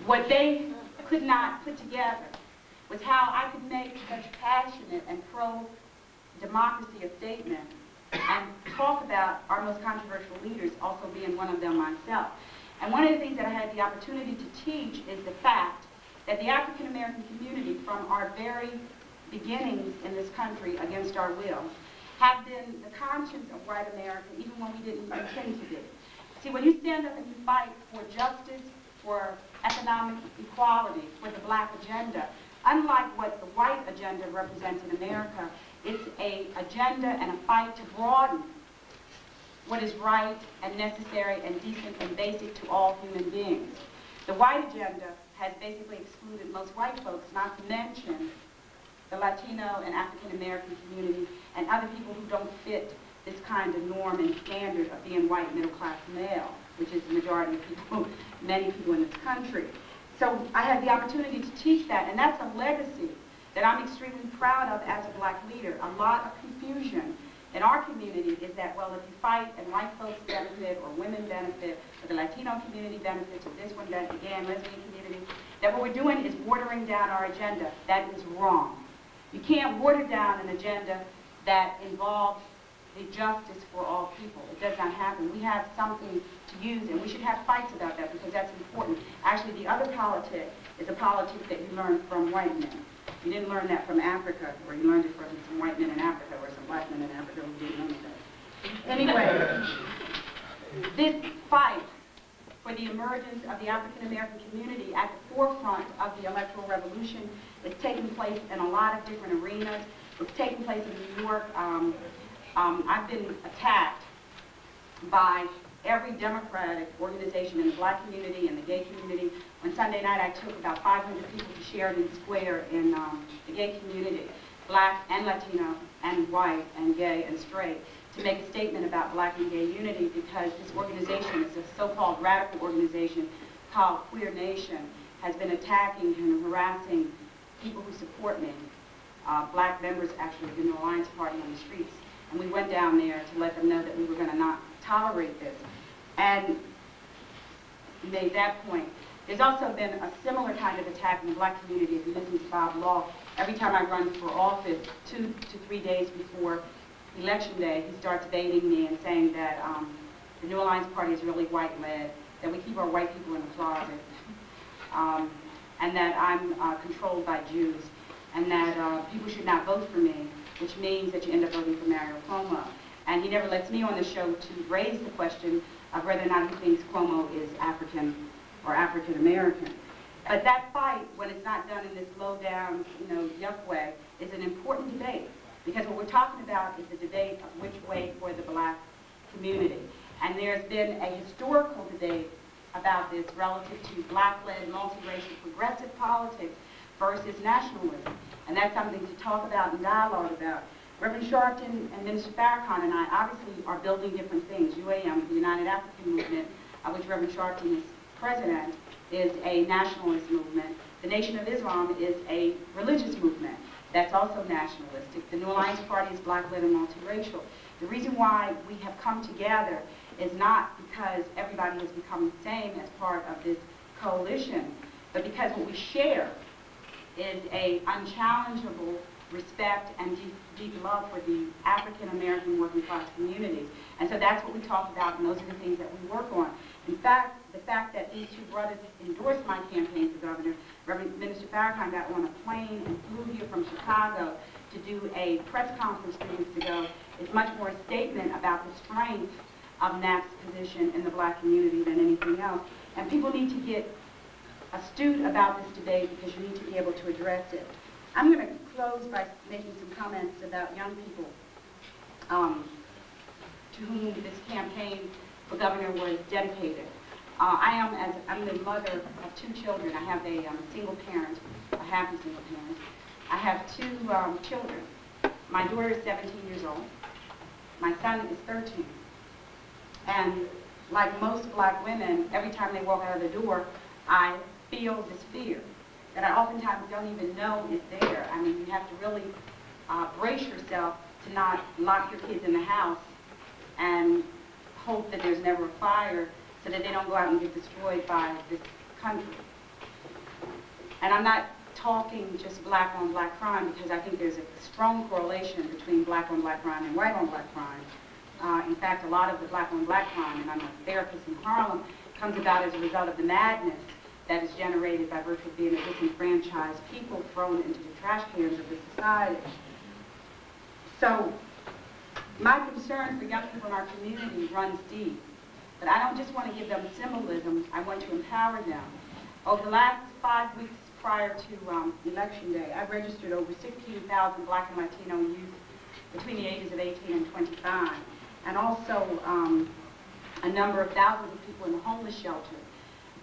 What they could not put together was how I could make such passionate and pro-democracy a statement and talk about our most controversial leaders, also being one of them myself. And one of the things that I had the opportunity to teach is the fact that the African American community, from our very beginnings in this country against our will, have been the conscience of white America, even when we didn't intend to be. See, when you stand up and you fight for justice, for economic equality, for the black agenda, unlike what the white agenda represents in America, it's an agenda and a fight to broaden what is right and necessary and decent and basic to all human beings. The white agenda has basically excluded most white folks, not to mention the Latino and African American community and other people who don't fit this kind of norm and standard of being white middle class male, which is the majority of people, many people in this country. So I had the opportunity to teach that, and that's a legacy that I'm extremely proud of as a black leader. A lot of confusion in our community is that, well, if you fight and white folks benefit or women benefit or the Latino community benefits or this one, that again, lesbian community, that what we're doing is watering down our agenda. That is wrong. You can't water down an agenda that involves the justice for all people. It does not happen. We have something to use, and we should have fights about that because that's important. Actually, the other politic is a politic that you learn from white men. You didn't learn that from Africa, or you learned it from some white men in Africa, or some black men in Africa who didn't know that. Anyway, this fight for the emergence of the African American community at the forefront of the electoral revolution is taking place in a lot of different arenas. It's taking place in New York. I've been attacked by every Democratic organization in the black community and the gay community. On Sunday night, I took about 500 people to Sheridan Square in the gay community, black and Latino and white and gay and straight, to make a statement about black and gay unity, because this organization, it's a so-called radical organization called Queer Nation, has been attacking and harassing people who support me, black members actually of the New Alliance Party on the streets. And we went down there to let them know that we were going to not tolerate this, and made that point. There's also been a similar kind of attack in the black community. If you listen to Bob Law, every time I run for office, 2 to 3 days before Election Day, he starts baiting me and saying that the New Alliance Party is really white-led, that we keep our white people in the closet, and that I'm controlled by Jews, and that people should not vote for me, which means that you end up voting for Mario Cuomo. And he never lets me on the show to raise the question of whether or not he thinks Cuomo is African or African American. But that fight, when it's not done in this low-down, yuck way, is an important debate. Because what we're talking about is the debate of which way for the black community. And there's been a historical debate about this relative to black-led, multiracial, progressive politics versus nationalism. And that's something to talk about and dialogue about. Reverend Sharpton and Minister Farrakhan and I obviously are building different things. UAM, the United African Movement, of which Reverend Sharpton is president, is a nationalist movement. The Nation of Islam is a religious movement that's also nationalistic. The New Alliance Party is black-led and multiracial. The reason why we have come together is not because everybody has become the same as part of this coalition, but because what we share is a unchallengeable respect and deep love for the African American working class community. And so that's what we talk about, and those are the things that we work on. In fact, the fact that these two brothers endorsed my campaign for governor, Reverend Minister Farrakhan got on a plane and flew here from Chicago to do a press conference 3 weeks ago, is much more a statement about the strength of NAP's position in the black community than anything else. And people need to get astute about this debate, because you need to be able to address it. I'm going to close by making some comments about young people to whom this campaign for governor was dedicated. I'm the mother of 2 children. I have a single parent, a happy single parent. I have 2 children. My daughter is 17 years old. My son is 13. And like most black women, every time they walk out of the door, I feel this fear that I oftentimes don't even know is there. I mean, you have to really brace yourself to not lock your kids in the house and hope that there's never a fire so that they don't go out and get destroyed by this country. And I'm not talking just black on black crime, because I think there's a strong correlation between black on black crime and white on black crime. In fact, a lot of the black on black crime, and I'm a therapist in Harlem, comes about as a result of the madness that is generated by virtue of being a disenfranchised people thrown into the trash cans of the society. So my concern for young people in our community runs deep. But I don't just want to give them symbolism, I want to empower them. Over the last 5 weeks prior to Election Day, I've registered over 16,000 black and Latino youth between the ages of 18 and 25, and also a number of thousands of people in the homeless shelter.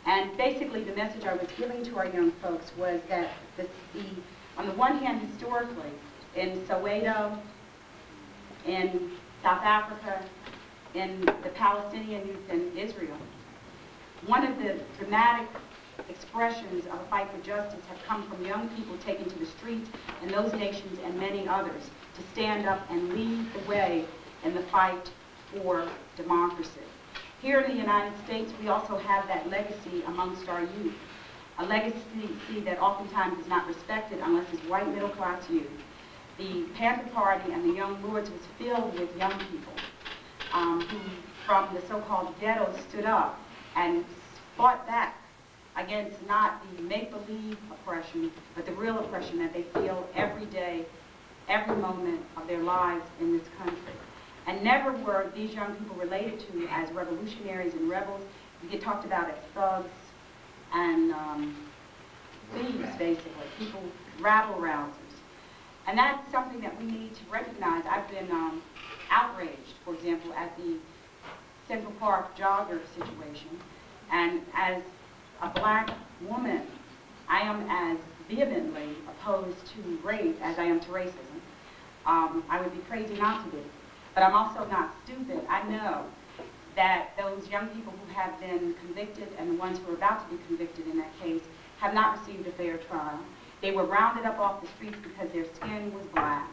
And basically the message I was giving to our young folks was that on the one hand, historically, in Soweto, in South Africa, in the Palestinian youth in Israel, one of the dramatic expressions of a fight for justice have come from young people taken to the streets in those nations and many others to stand up and lead the way in the fight for democracy. Here in the United States, we also have that legacy amongst our youth, a legacy that oftentimes is not respected unless it's white middle-class youth. The Panther Party and the Young Lords was filled with young people who, from the so-called ghettos, stood up and fought back against not the make-believe oppression, but the real oppression that they feel every day, every moment of their lives in this country. And never were these young people related to as revolutionaries and rebels. You get talked about as thugs and thieves, basically, people, rabble-rousers. And that's something that we need to recognize. I've been outraged, for example, at the Central Park jogger situation. And as a black woman, I am as vehemently opposed to rape as I am to racism. I would be crazy not to be. But I'm also not stupid. I know that those young people who have been convicted and the ones who are about to be convicted in that case have not received a fair trial. They were rounded up off the streets because their skin was black.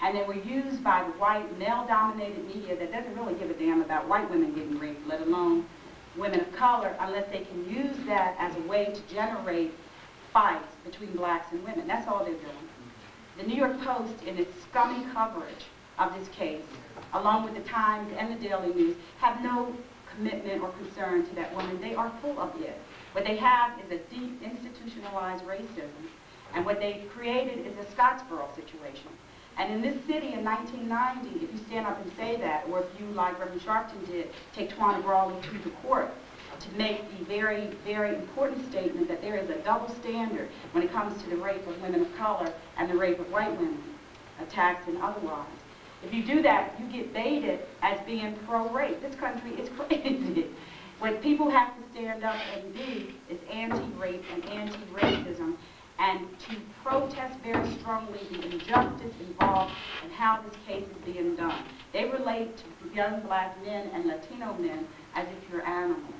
And they were used by the white, male-dominated media that doesn't really give a damn about white women getting raped, let alone women of color, unless they can use that as a way to generate fights between blacks and women. That's all they're doing. The New York Post, in its scummy coverage of this case, along with the Times and the Daily News, have no commitment or concern to that woman. They are full of it. What they have is a deep institutionalized racism, and what they created is a Scottsboro situation. And in this city in 1990, if you stand up and say that, or if you, like Reverend Sharpton did, take Tawana Brawley to the court to make the very, very important statement that there is a double standard when it comes to the rape of women of color and the rape of white women, attacked and otherwise. If you do that, you get baited as being pro-rape. This country is crazy. What people have to stand up and do is anti-rape and anti-racism, and to protest very strongly the injustice involved in how this case is being done. They relate to young black men and Latino men as if you're animals.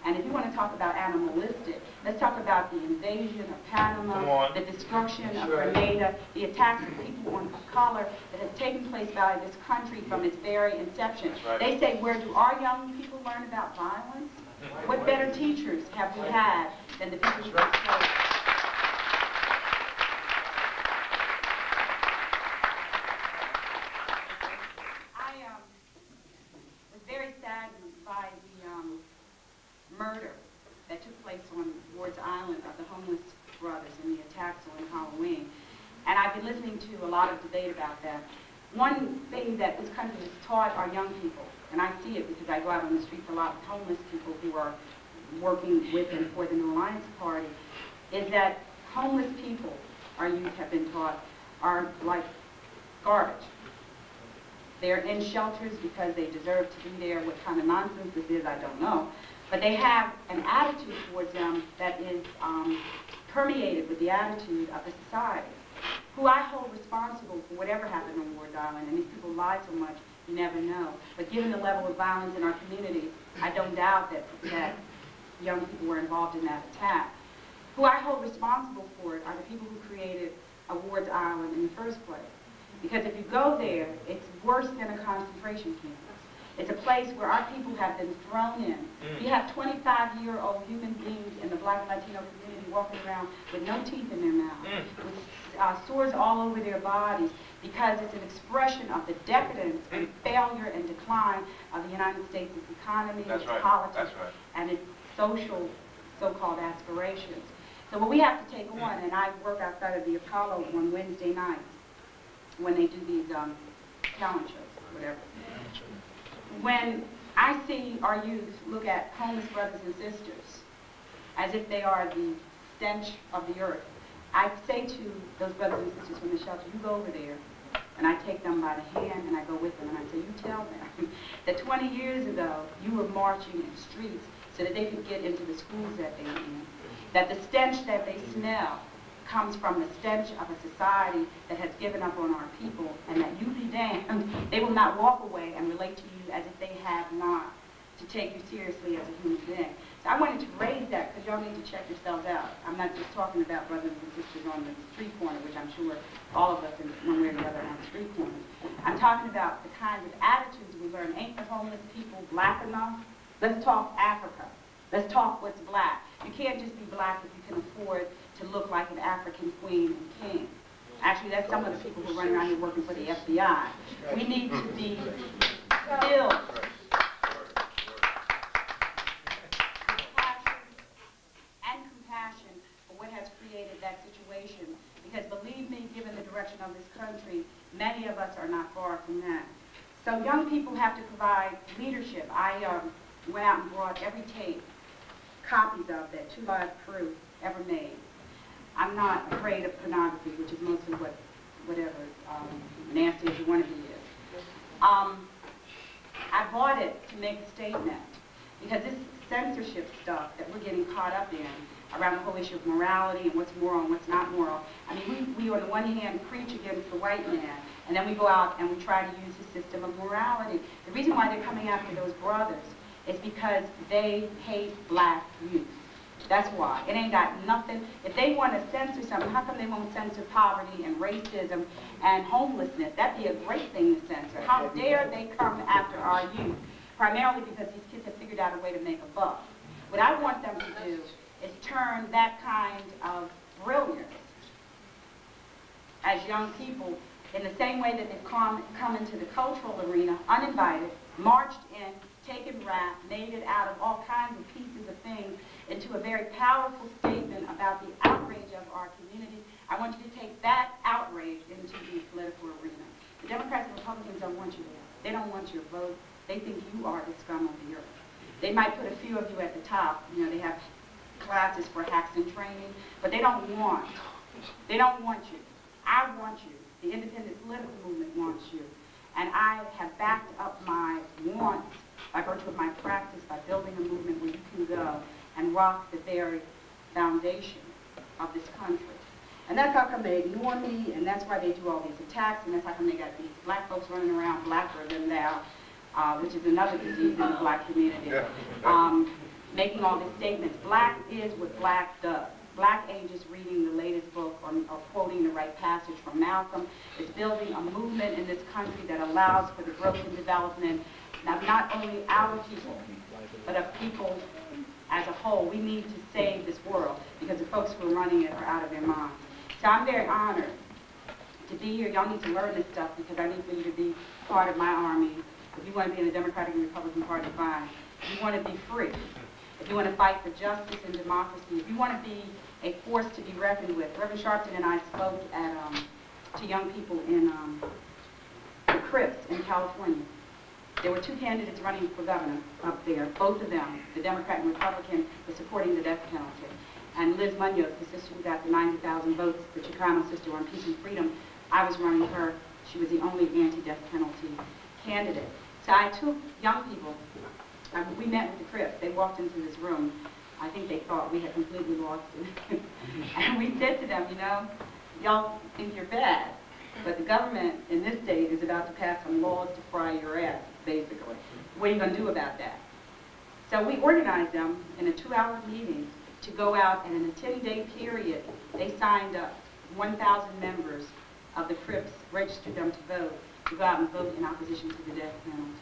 And if you want to talk about animalistic, let's talk about the invasion of Panama, the destruction of Grenada, the attacks of people of color that has taken place by this country from its very inception. They say, where do our young people learn about violence? What better teachers have we had than the people who have told us? Murder that took place on Ward's Island of the homeless brothers and the attacks on Halloween. And I've been listening to a lot of debate about that. One thing that this country has taught our young people, and I see it because I go out on the streets a lot with homeless people who are working with and for the New Alliance Party, is that homeless people, our youth have been taught, are like garbage. They're in shelters because they deserve to be there. What kind of nonsense this is, I don't know. But they have an attitude towards them that is permeated with the attitude of the society, who I hold responsible for whatever happened on Ward's Island. And these people lie so much, you never know. But given the level of violence in our communities, I don't doubt that young people were involved in that attack. Who I hold responsible for it are the people who created Ward's Island in the first place. Because if you go there, it's worse than a concentration camp. It's a place where our people have been thrown in. You have 25-year-old human beings in the black and Latino community walking around with no teeth in their mouth, with sores all over their bodies, because it's an expression of the decadence and failure and decline of the United States' economy, its politics, and its social, so-called aspirations. So what we have to take on, and I work outside of the Apollo on Wednesday nights when they do these talent shows, whatever. When I see our youth look at homeless brothers and sisters as if they are the stench of the earth, I say to those brothers and sisters from the shelter, you go over there, and I take them by the hand and I go with them and I say, you tell them that 20 years ago you were marching in the streets so that they could get into the schools that they were in, that the stench that they smell comes from the stench of a society that has given up on our people, and that you be damned, they will not walk away and relate to you as if they have not to take you seriously as a human being. So I wanted to raise that because y'all need to check yourselves out. I'm not just talking about brothers and sisters on the street corner, which I'm sure all of us in one way or the other on the street corner. I'm talking about the kinds of attitudes we learn. Ain't the homeless people black enough? Let's talk Africa. Let's talk what's black. You can't just be black if you can afford to look like an African queen and king. Actually, that's some of the people who are running around here working for the FBI. We need to be filled with passion and have to provide leadership. I went out and brought every tape, copies of that 2 Live crew ever made. I'm not afraid of pornography, which is mostly whatever nasty as you want to be is. I bought it to make a statement, because this censorship stuff that we're getting caught up in around the whole issue of morality and what's moral and what's not moral. I mean, we on the one hand preach against the white man, and then we go out and we try to use the system of morality. The reason why they're coming after those brothers is because they hate black youth. That's why. It ain't got nothing. If they want to censor something, how come they won't censor poverty and racism and homelessness? That'd be a great thing to censor. How dare they come after our youth? Primarily because these kids have figured out a way to make a buck. What I want them to do is turn that kind of brilliance as young people in the same way that they've come into the cultural arena uninvited, marched in, taken rap, made it out of all kinds of pieces of things into a very powerful statement about the outrage of our community. I want you to take that outrage into the political arena. The Democrats and Republicans don't want you there. They don't want your vote. They think you are the scum of the earth. They might put a few of you at the top. You know, they have classes for hacks and training, but they don't want you. I want you. The independent political movement wants you. And I have backed up my wants by virtue of my practice, by building a movement where you can go and rock the very foundation of this country. And that's how come they ignore me, and that's why they do all these attacks, and that's how come they got these black folks running around blacker than thou, which is another disease in the black community, making all these statements. Black is what black does. Black ain't just reading the latest book or quoting the right passage from Malcolm. It's building a movement in this country that allows for the growth and development of not only our people, but of people as a whole. We need to save this world because the folks who are running it are out of their minds. So I'm very honored to be here. Y'all need to learn this stuff because I need for you to be part of my army. If you want to be in the Democratic and Republican Party, fine. If you want to be free, if you want to fight for justice and democracy, if you want to be a force to be reckoned with. Reverend Sharpton and I spoke to young people in the Crips in California. There were 2 candidates running for governor up there. Both of them, the Democrat and Republican, were supporting the death penalty. And Liz Munoz, the sister who got the 90,000 votes, the Chicano sister on peace and freedom, I was running her. She was the only anti-death penalty candidate. So I took young people. We met with the Crips. They walked into this room. I think they thought we had completely lost it. And we said to them, you know, y'all think you're bad, but the government in this state is about to pass some laws to fry your ass, basically. What are you going to do about that? So we organized them in a 2-hour meeting to go out, and in a 10-day period, they signed up 1,000 members of the Crips, registered them to vote, to go out and vote in opposition to the death penalty.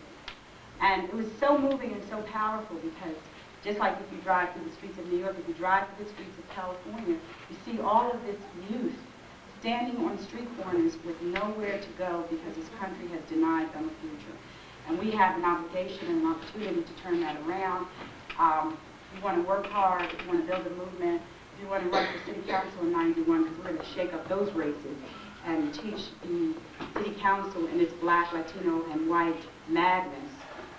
And it was so moving and so powerful because just like if you drive through the streets of New York, if you drive through the streets of California, you see all of this youth standing on street corners with nowhere to go because this country has denied them a future. And we have an obligation and an opportunity to turn that around. If you want to work hard, if you want to build a movement, if you want to run for city council in 91, because we're going to shake up those races and teach the city council and its black, Latino, and white madness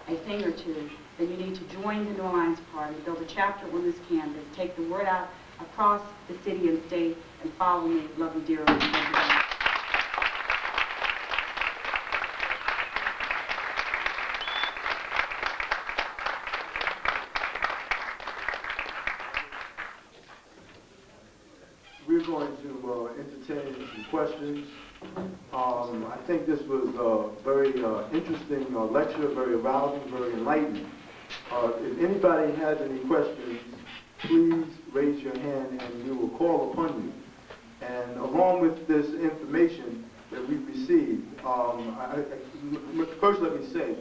a thing or two, then you need to join the New Alliance Party, build a chapter on this canvas, take the word out across the city and state, and follow me, love you dearly. We're going to entertain some questions. I think this was a very interesting lecture, very arousing, very enlightening. If anybody has any questions, please raise your hand and we will call upon you. And along with this information that we've received, first let me say,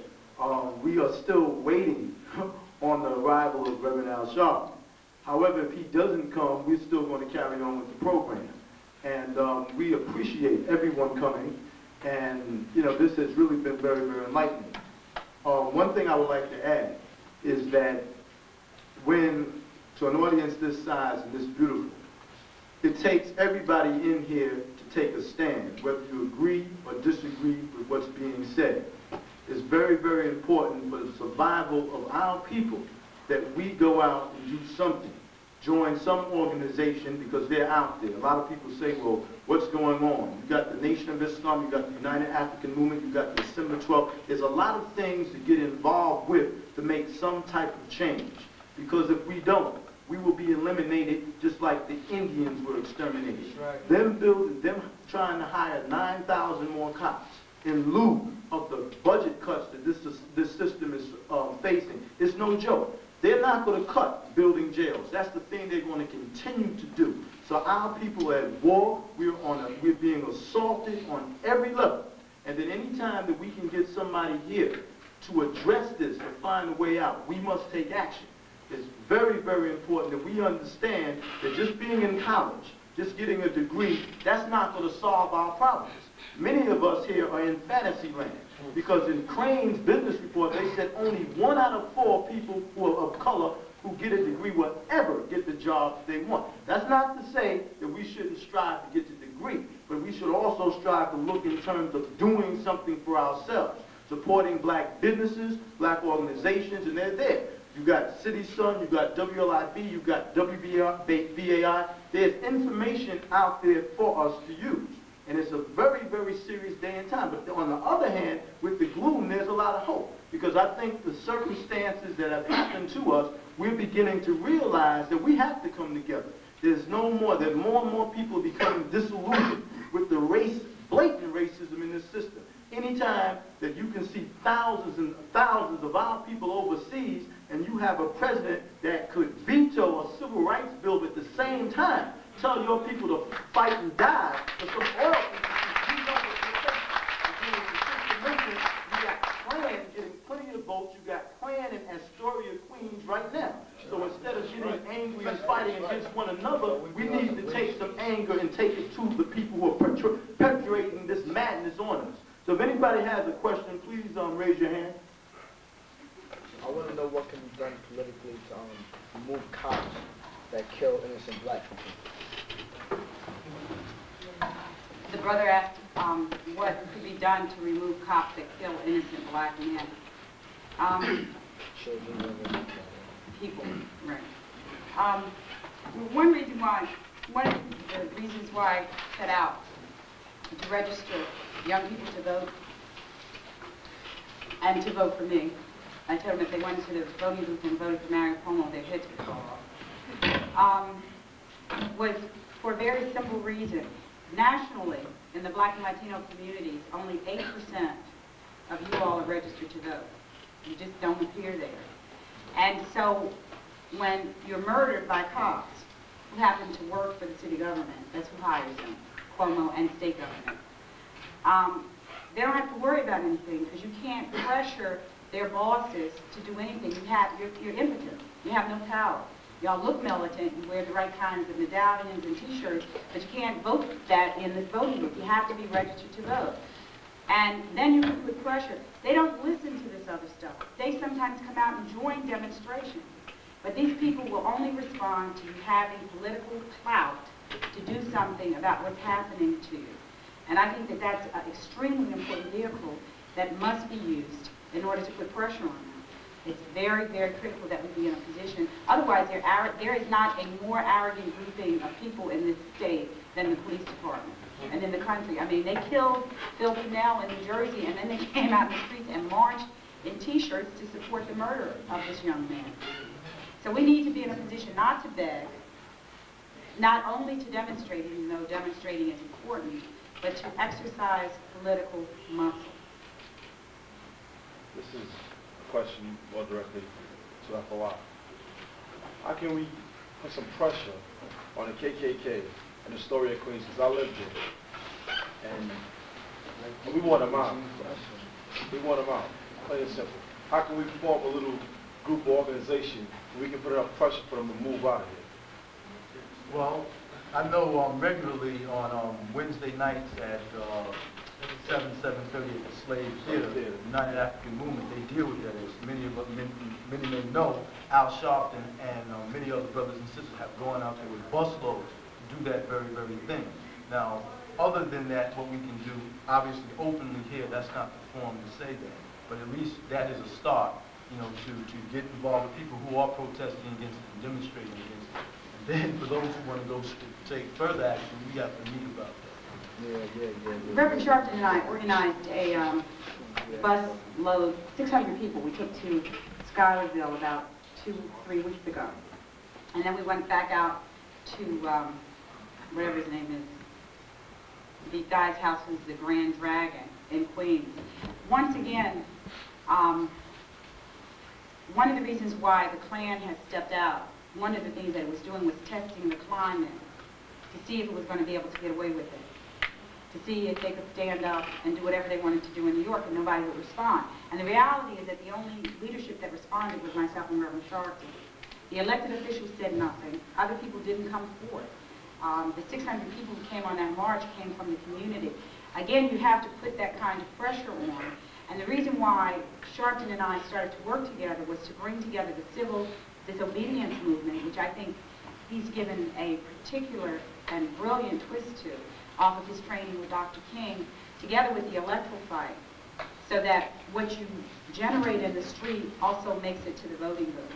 we are still waiting on the arrival of Reverend Al Sharpton. However, if he doesn't come, we're still going to carry on with the program. And we appreciate everyone coming. And, you know, this has really been very, very enlightening. One thing I would like to add is that when, to an audience this size and this beautiful, it takes everybody in here to take a stand, whether you agree or disagree with what's being said. it's very, very important for the survival of our people that we go out and do something. Join some organization because they're out there. A lot of people say, well, what's going on? You got the Nation of Islam, you got the United African Movement, you got the December 12th. There's a lot of things to get involved with to make some type of change. Because if we don't, we will be eliminated just like the Indians were exterminated. Right. Them trying to hire 9,000 more cops in lieu of the budget cuts that this system is facing. It's no joke. They're not going to cut building jails. That's the thing they're going to continue to do. So our people are at war. We're being assaulted on every level. And then any time that we can get somebody here to address this and find a way out, we must take action. It's very, very important that we understand that just being in college, just getting a degree, that's not going to solve our problems. Many of us here are in fantasy land because in Crane's business report, they said only 1 out of 4 people who are of color who get a degree will ever get the jobs they want. That's not to say that we shouldn't strive to get the degree, but we should also strive to look in terms of doing something for ourselves, supporting black businesses, black organizations, and they're there. You got City Sun, you got WLIB, you got WBAI. There's information out there for us to use. And it's a very, very serious day and time. But on the other hand, with the gloom, there's a lot of hope. Because I think the circumstances that have happened to us, we're beginning to realize that we have to come together. There's no more, that more and more people are becoming disillusioned with the blatant racism in this system. Anytime that you can see thousands and thousands of our people overseas, and you have a president that could veto a civil rights bill, but at the same time tell your people to fight and die for some oil. You know what you're saying. You got Klan getting plenty of votes. You got Klan in Astoria, Queens right now. So instead of getting angry and fighting against one another, we need to take some anger and take it to the people who are perpetrating this madness on us. So if anybody has a question, please raise your hand. I want to know what can be done politically to remove cops that kill innocent black people. The brother asked what could be done to remove cops that kill innocent black men. People, right. One of the reasons why I set out to register young people to vote and to vote for me. I told them if they went to the voting booth and voted for Mario Cuomo, their heads would fall off. Was for a very simple reason. Nationally, in the black and Latino communities, only 8% of you all are registered to vote. You just don't appear there. And so when you're murdered by cops who happen to work for the city government, that's who hires them, Cuomo and state government, they don't have to worry about anything because you can't pressure their bosses to do anything. You're impotent. You have no power. Y'all look militant and wear the right kinds of medallions and T-shirts, but you can't vote that in this voting booth. You have to be registered to vote. And then you can put pressure. They don't listen to this other stuff. They sometimes come out and join demonstrations. But these people will only respond to you having political clout to do something about what's happening to you. And I think that that's an extremely important vehicle that must be used in order to put pressure on them. It's very, very critical that we be in a position. Otherwise, there is not a more arrogant grouping of people in this state than the police department and in the country. I mean, they killed Phil Pinnell in New Jersey, and then they came out in the streets and marched in T-shirts to support the murder of this young man. So we need to be in a position not to beg, not only to demonstrate, even though demonstrating is important, but to exercise political muscle. This is a question more directly to FOI. How can we put some pressure on the KKK and the story of Queens? Because I lived here. And we want them out. We want them out. Plain and simple. How can we form a little group or organization where we can put enough pressure for them to move out of here? Well, I know regularly on Wednesday nights at 7:30 at the Slave Theater, the United African Movement, they deal with that. As many may know, Al Sharpton and many other brothers and sisters have gone out there with busloads to do that very, very thing. Now, other than that, what we can do, obviously openly here, that's not the forum to say that. but at least that is a start, you know, to get involved with people who are protesting against it and demonstrating against it. And then for those who want to go take further action, we got to meet about that. Yeah. Reverend Sharpton and I organized a bus load, 600 people we took to Schuylerville about 2-3 weeks ago. And then we went back out to, whatever his name is, the guy's house who's the Grand Dragon in Queens. Once again, one of the reasons why the Klan has stepped out, one of the things that it was doing was testing the climate to see if it was going to be able to get away with it, to see if they could stand up and do whatever they wanted to do in New York and nobody would respond. And the reality is that the only leadership that responded was myself and Reverend Sharpton. The elected officials said nothing. Other people didn't come forward. The 600 people who came on that march came from the community. Again, you have to put that kind of pressure on. And the reason why Sharpton and I started to work together was to bring together the civil disobedience movement, which I think he's given a particular and brilliant twist to, off of his training with Dr. King, together with the electoral fight, so that what you generate in the street also makes it to the voting booth.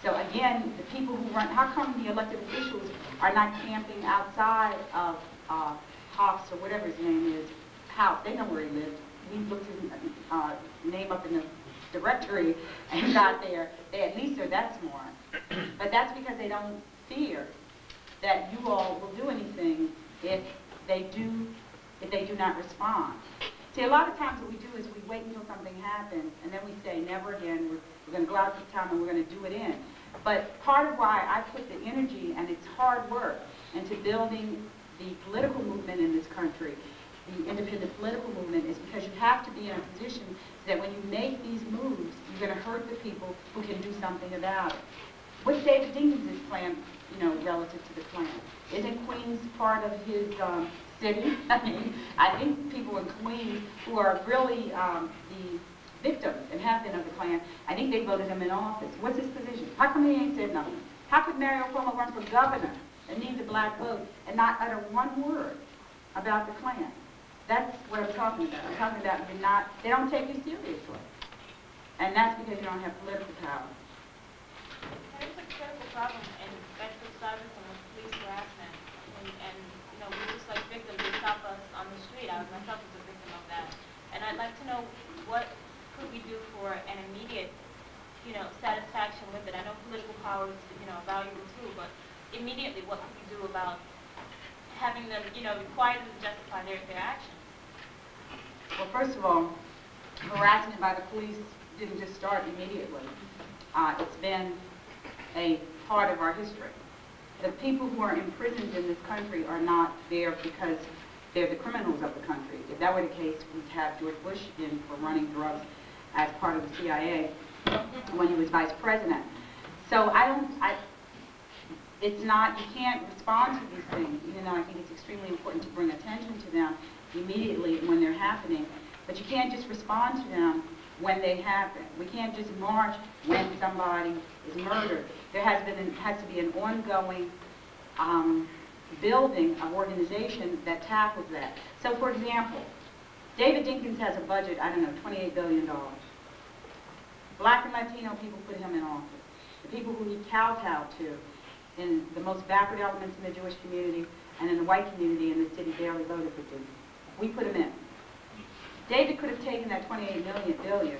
So again, the people who run, how come the elected officials are not camping outside of Hoff's or whatever his name is, house? They know where he lives. We looked his name up in the directory and got there. They at least are that smart. But that's because they don't fear that you all will do anything if they do not respond. See, a lot of times what we do is we wait until something happens and then we say, never again, we're going to go out this time and we're going to do it in. But part of why I put the energy, and it's hard work, into building the political movement in this country, the independent political movement, is because you have to be in a position so that when you make these moves, you're going to hurt the people who can do something about it. What's David Dinkins' plan, you know, relative to the Klan? Isn't Queens part of his city? I mean, I think people in Queens who are really the victims and have been of the Klan, I think they voted him in office. What's his position? How come he ain't said nothing? How could Mario Cuomo run for governor and need the black vote and not utter one word about the Klan? That's what I'm talking about. I'm talking about they don't take you seriously. And that's because you don't have political power. There's a critical problem in Bedford Stuyvesant with police harassment. And you know, we're just like victims. They stop us on the street. I myself was a victim of that. And I'd like to know what could we do for an immediate, you know, satisfaction with it. I know political power is, you know, a valuable tool, but immediately what could we do about having them, you know, require them to justify their actions? Well, first of all, harassment by the police didn't just start immediately. It's been a part of our history. The people who are imprisoned in this country are not there because they're the criminals of the country. If that were the case, we'd have George Bush in for running drugs as part of the CIA when he was vice president. So it's not, you can't respond to these things, even though I think it's extremely important to bring attention to them immediately when they're happening. But you can't just respond to them when they happen. We can't just march when somebody is murdered. There has to be an ongoing building of organization that tackles that. So for example, David Dinkins has a budget, I don't know, $28 billion. Black and Latino people put him in office. The people who he kowtowed to in the most backward elements in the Jewish community and in the white community in the city barely voted for him. We put him in. David could have taken that $28 billion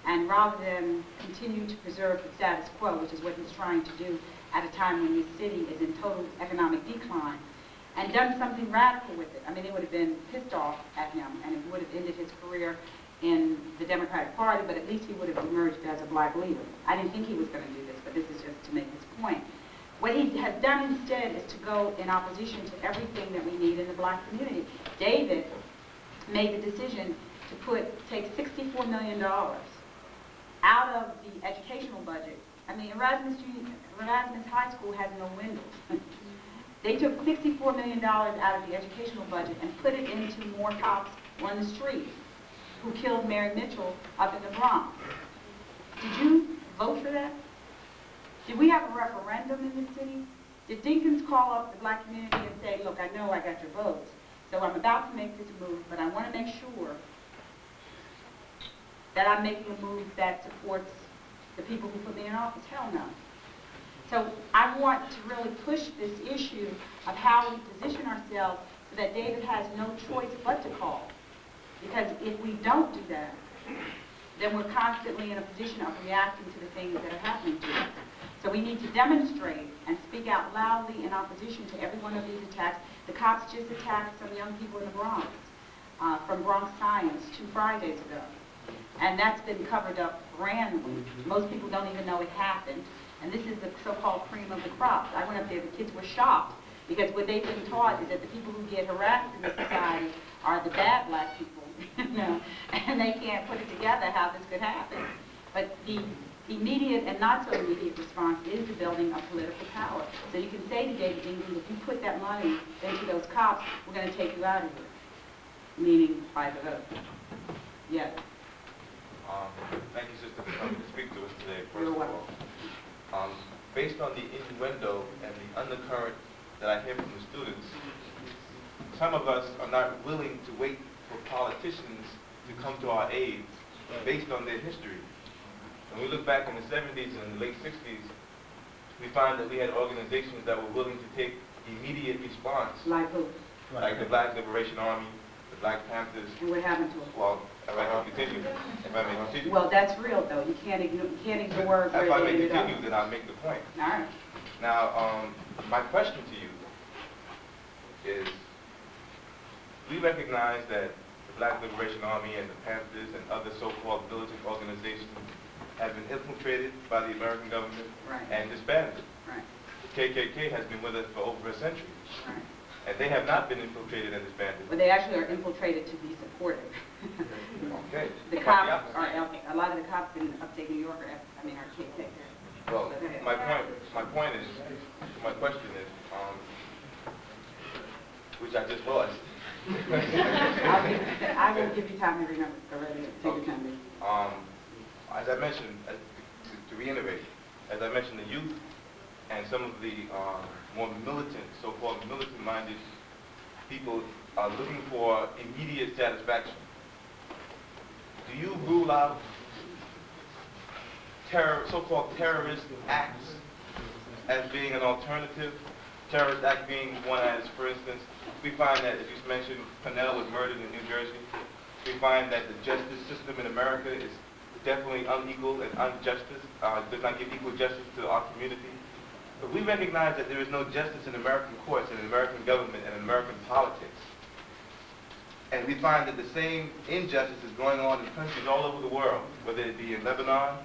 and rather than continue to preserve the status quo, which is what he's trying to do at a time when this city is in total economic decline, and done something radical with it. I mean, they would have been pissed off at him, and it would have ended his career in the Democratic Party, but at least he would have emerged as a black leader. I didn't think he was going to do this, but this is just to make this point. What he has done instead is to go in opposition to everything that we need in the black community. David made the decision to take $64 million out of the educational budget. I mean, Erasmus High School has no windows. They took $64 million out of the educational budget and put it into more cops on the street who killed Mary Mitchell up in the Bronx. Did you vote for that? Did we have a referendum in this city? Did Dinkins call up the black community and say, look, I know I got your votes, so I'm about to make this move, but I want to make sure that I'm making a move that supports the people who put me in office? Hell no. So I want to really push this issue of how we position ourselves so that David has no choice but to call. Because if we don't do that, then we're constantly in a position of reacting to the things that are happening to us. So we need to demonstrate and speak out loudly in opposition to every one of these attacks. The cops just attacked some young people in the Bronx, from Bronx Science 2 Fridays ago. And that's been covered up grandly. Most people don't even know it happened. And this is the so-called cream of the crop. I went up there, the kids were shocked, because what they've been taught is that the people who get harassed in this society are the bad black people, you know, and they can't put it together how this could happen. But the immediate and not so immediate response is the building of political power. So you can say to David England, if you put that money into those cops, we're going to take you out of here, meaning by the vote. Yes. Thank you, sister, for coming to speak to us today, first You're of welcome. all. Based on the innuendo and the undercurrent that I hear from the students, some of us are not willing to wait for politicians to come to our aid based on their history. When we look back in the 70s and the late 60s, we find that we had organizations that were willing to take immediate response. Like who? Like the Black Liberation Army, the Black Panthers. And what happened to them? Well, if I can continue, if I may continue. Well, that's real, though. You can't ignore If where I they may ended up. continue, then I'll make the point. All right. Now, my question to you is, we recognize that the Black Liberation Army and the Panthers and other so-called militant organizations have been infiltrated by the American government and disbanded. Right. The KKK has been with us for over a century. Right. And they have not been infiltrated and disbanded. Well, they actually are infiltrated to be supportive. Okay. The cops are, a lot of the cops in upstate New York are KKK. Well, my point is, my question is, which I just lost. I will give you time to remember. Go right ahead. Take your time. As I mentioned, to reiterate, as I mentioned, the youth and some of the more militant, so-called militant-minded people are looking for immediate satisfaction. Do you rule out so-called terrorist acts as being an alternative? Terrorist act being one as, for instance, we find that, as you mentioned, Pennell was murdered in New Jersey. We find that the justice system in America is definitely unequal and does not give equal justice to our community. But we recognize that there is no justice in American courts and in American government and in American politics. And we find that the same injustice is going on in countries all over the world, whether it be in Lebanon,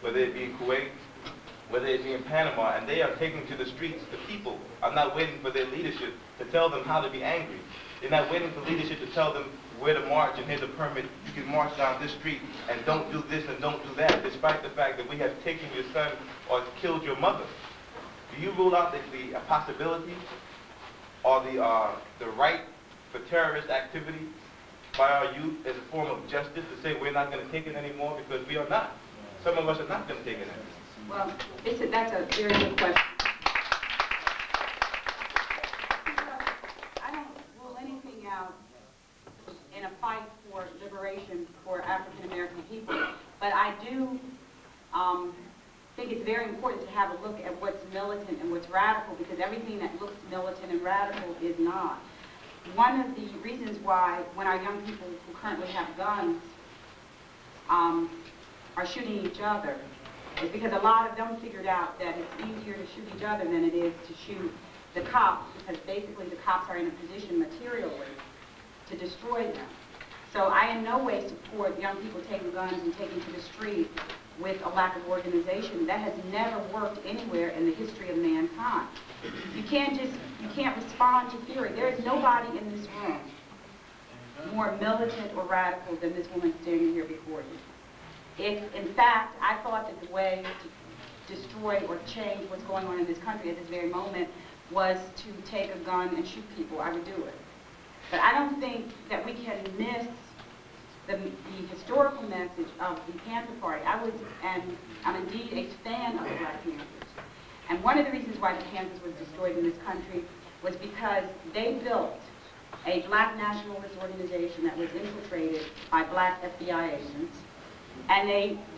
whether it be in Kuwait, whether it be in Panama, and they are taking to the streets. The people are not waiting for their leadership to tell them how to be angry. They're not waiting for leadership to tell them where to march and here's a permit. You can march down this street and don't do this and don't do that, despite the fact that we have taken your son or killed your mother. Do you rule out the possibility or the right for terrorist activity by our youth as a form of justice to say we're not going to take it anymore, because we are not? Some of us are not going to take it anymore. Well, that's a very good question. I don't rule anything out in a fight for liberation for African American people, but I do think it's very important to have a look at what's militant and what's radical, because everything that looks militant and radical is not. One of the reasons why, when our young people who currently have guns are shooting each other, is because a lot of them figured out that it's easier to shoot each other than it is to shoot the cops, because basically the cops are in a position materially to destroy them. So I in no way support young people taking guns and taking to the street with a lack of organization. That has never worked anywhere in the history of mankind. You can't respond to fury. There is nobody in this room more militant or radical than this woman standing here before you. If, in fact, I thought that the way to destroy or change what's going on in this country at this very moment was to take a gun and shoot people, I would do it. But I don't think that we can miss the historical message of the Panther Party. I'm indeed a fan of the Black Panthers. And one of the reasons why the Panthers was destroyed in this country was because they built a black nationalist organization that was infiltrated by black FBI agents. And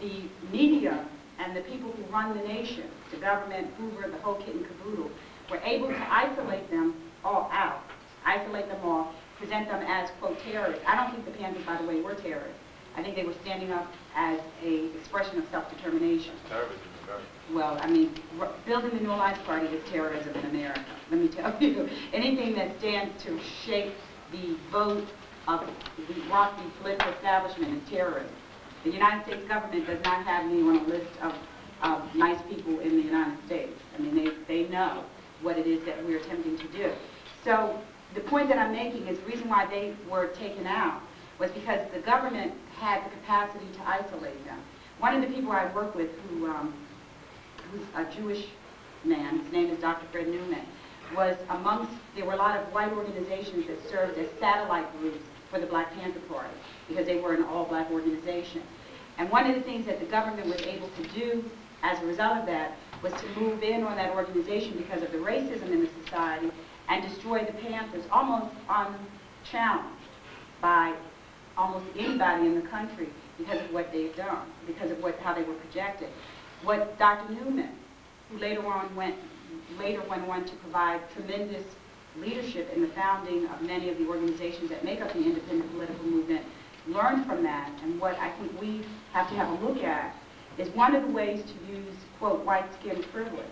the media and the people who run the nation, the government, Hoover, the whole kit and caboodle, were able to isolate them all out, isolate them all, present them as, quote, terrorists. I don't think the Panthers, by the way, were terrorists. I think they were standing up as an expression of self-determination. Terrorism is very... Well, I mean, building the New Alliance Party is terrorism in America, let me tell you. Anything that stands to shape the vote of the rocky political establishment is terrorism. The United States government does not have me on a list of nice people in the United States. I mean, they know what it is that we're attempting to do. So the point that I'm making is the reason why they were taken out was because the government had the capacity to isolate them. One of the people I work with who's a Jewish man, his name is Dr. Fred Newman, was there were a lot of white organizations that served as satellite groups for the Black Panther Party because they were an all-black organization. And one of the things that the government was able to do as a result of that was to move in on that organization because of the racism in the society and destroy the Panthers almost unchallenged by almost anybody in the country because of what they've done, because of how they were projected. What Dr. Newman, who later went on to provide tremendous leadership in the founding of many of the organizations that make up the independent political movement, learned from that, and what I think we have to have a look at is one of the ways to use, quote, white skin privilege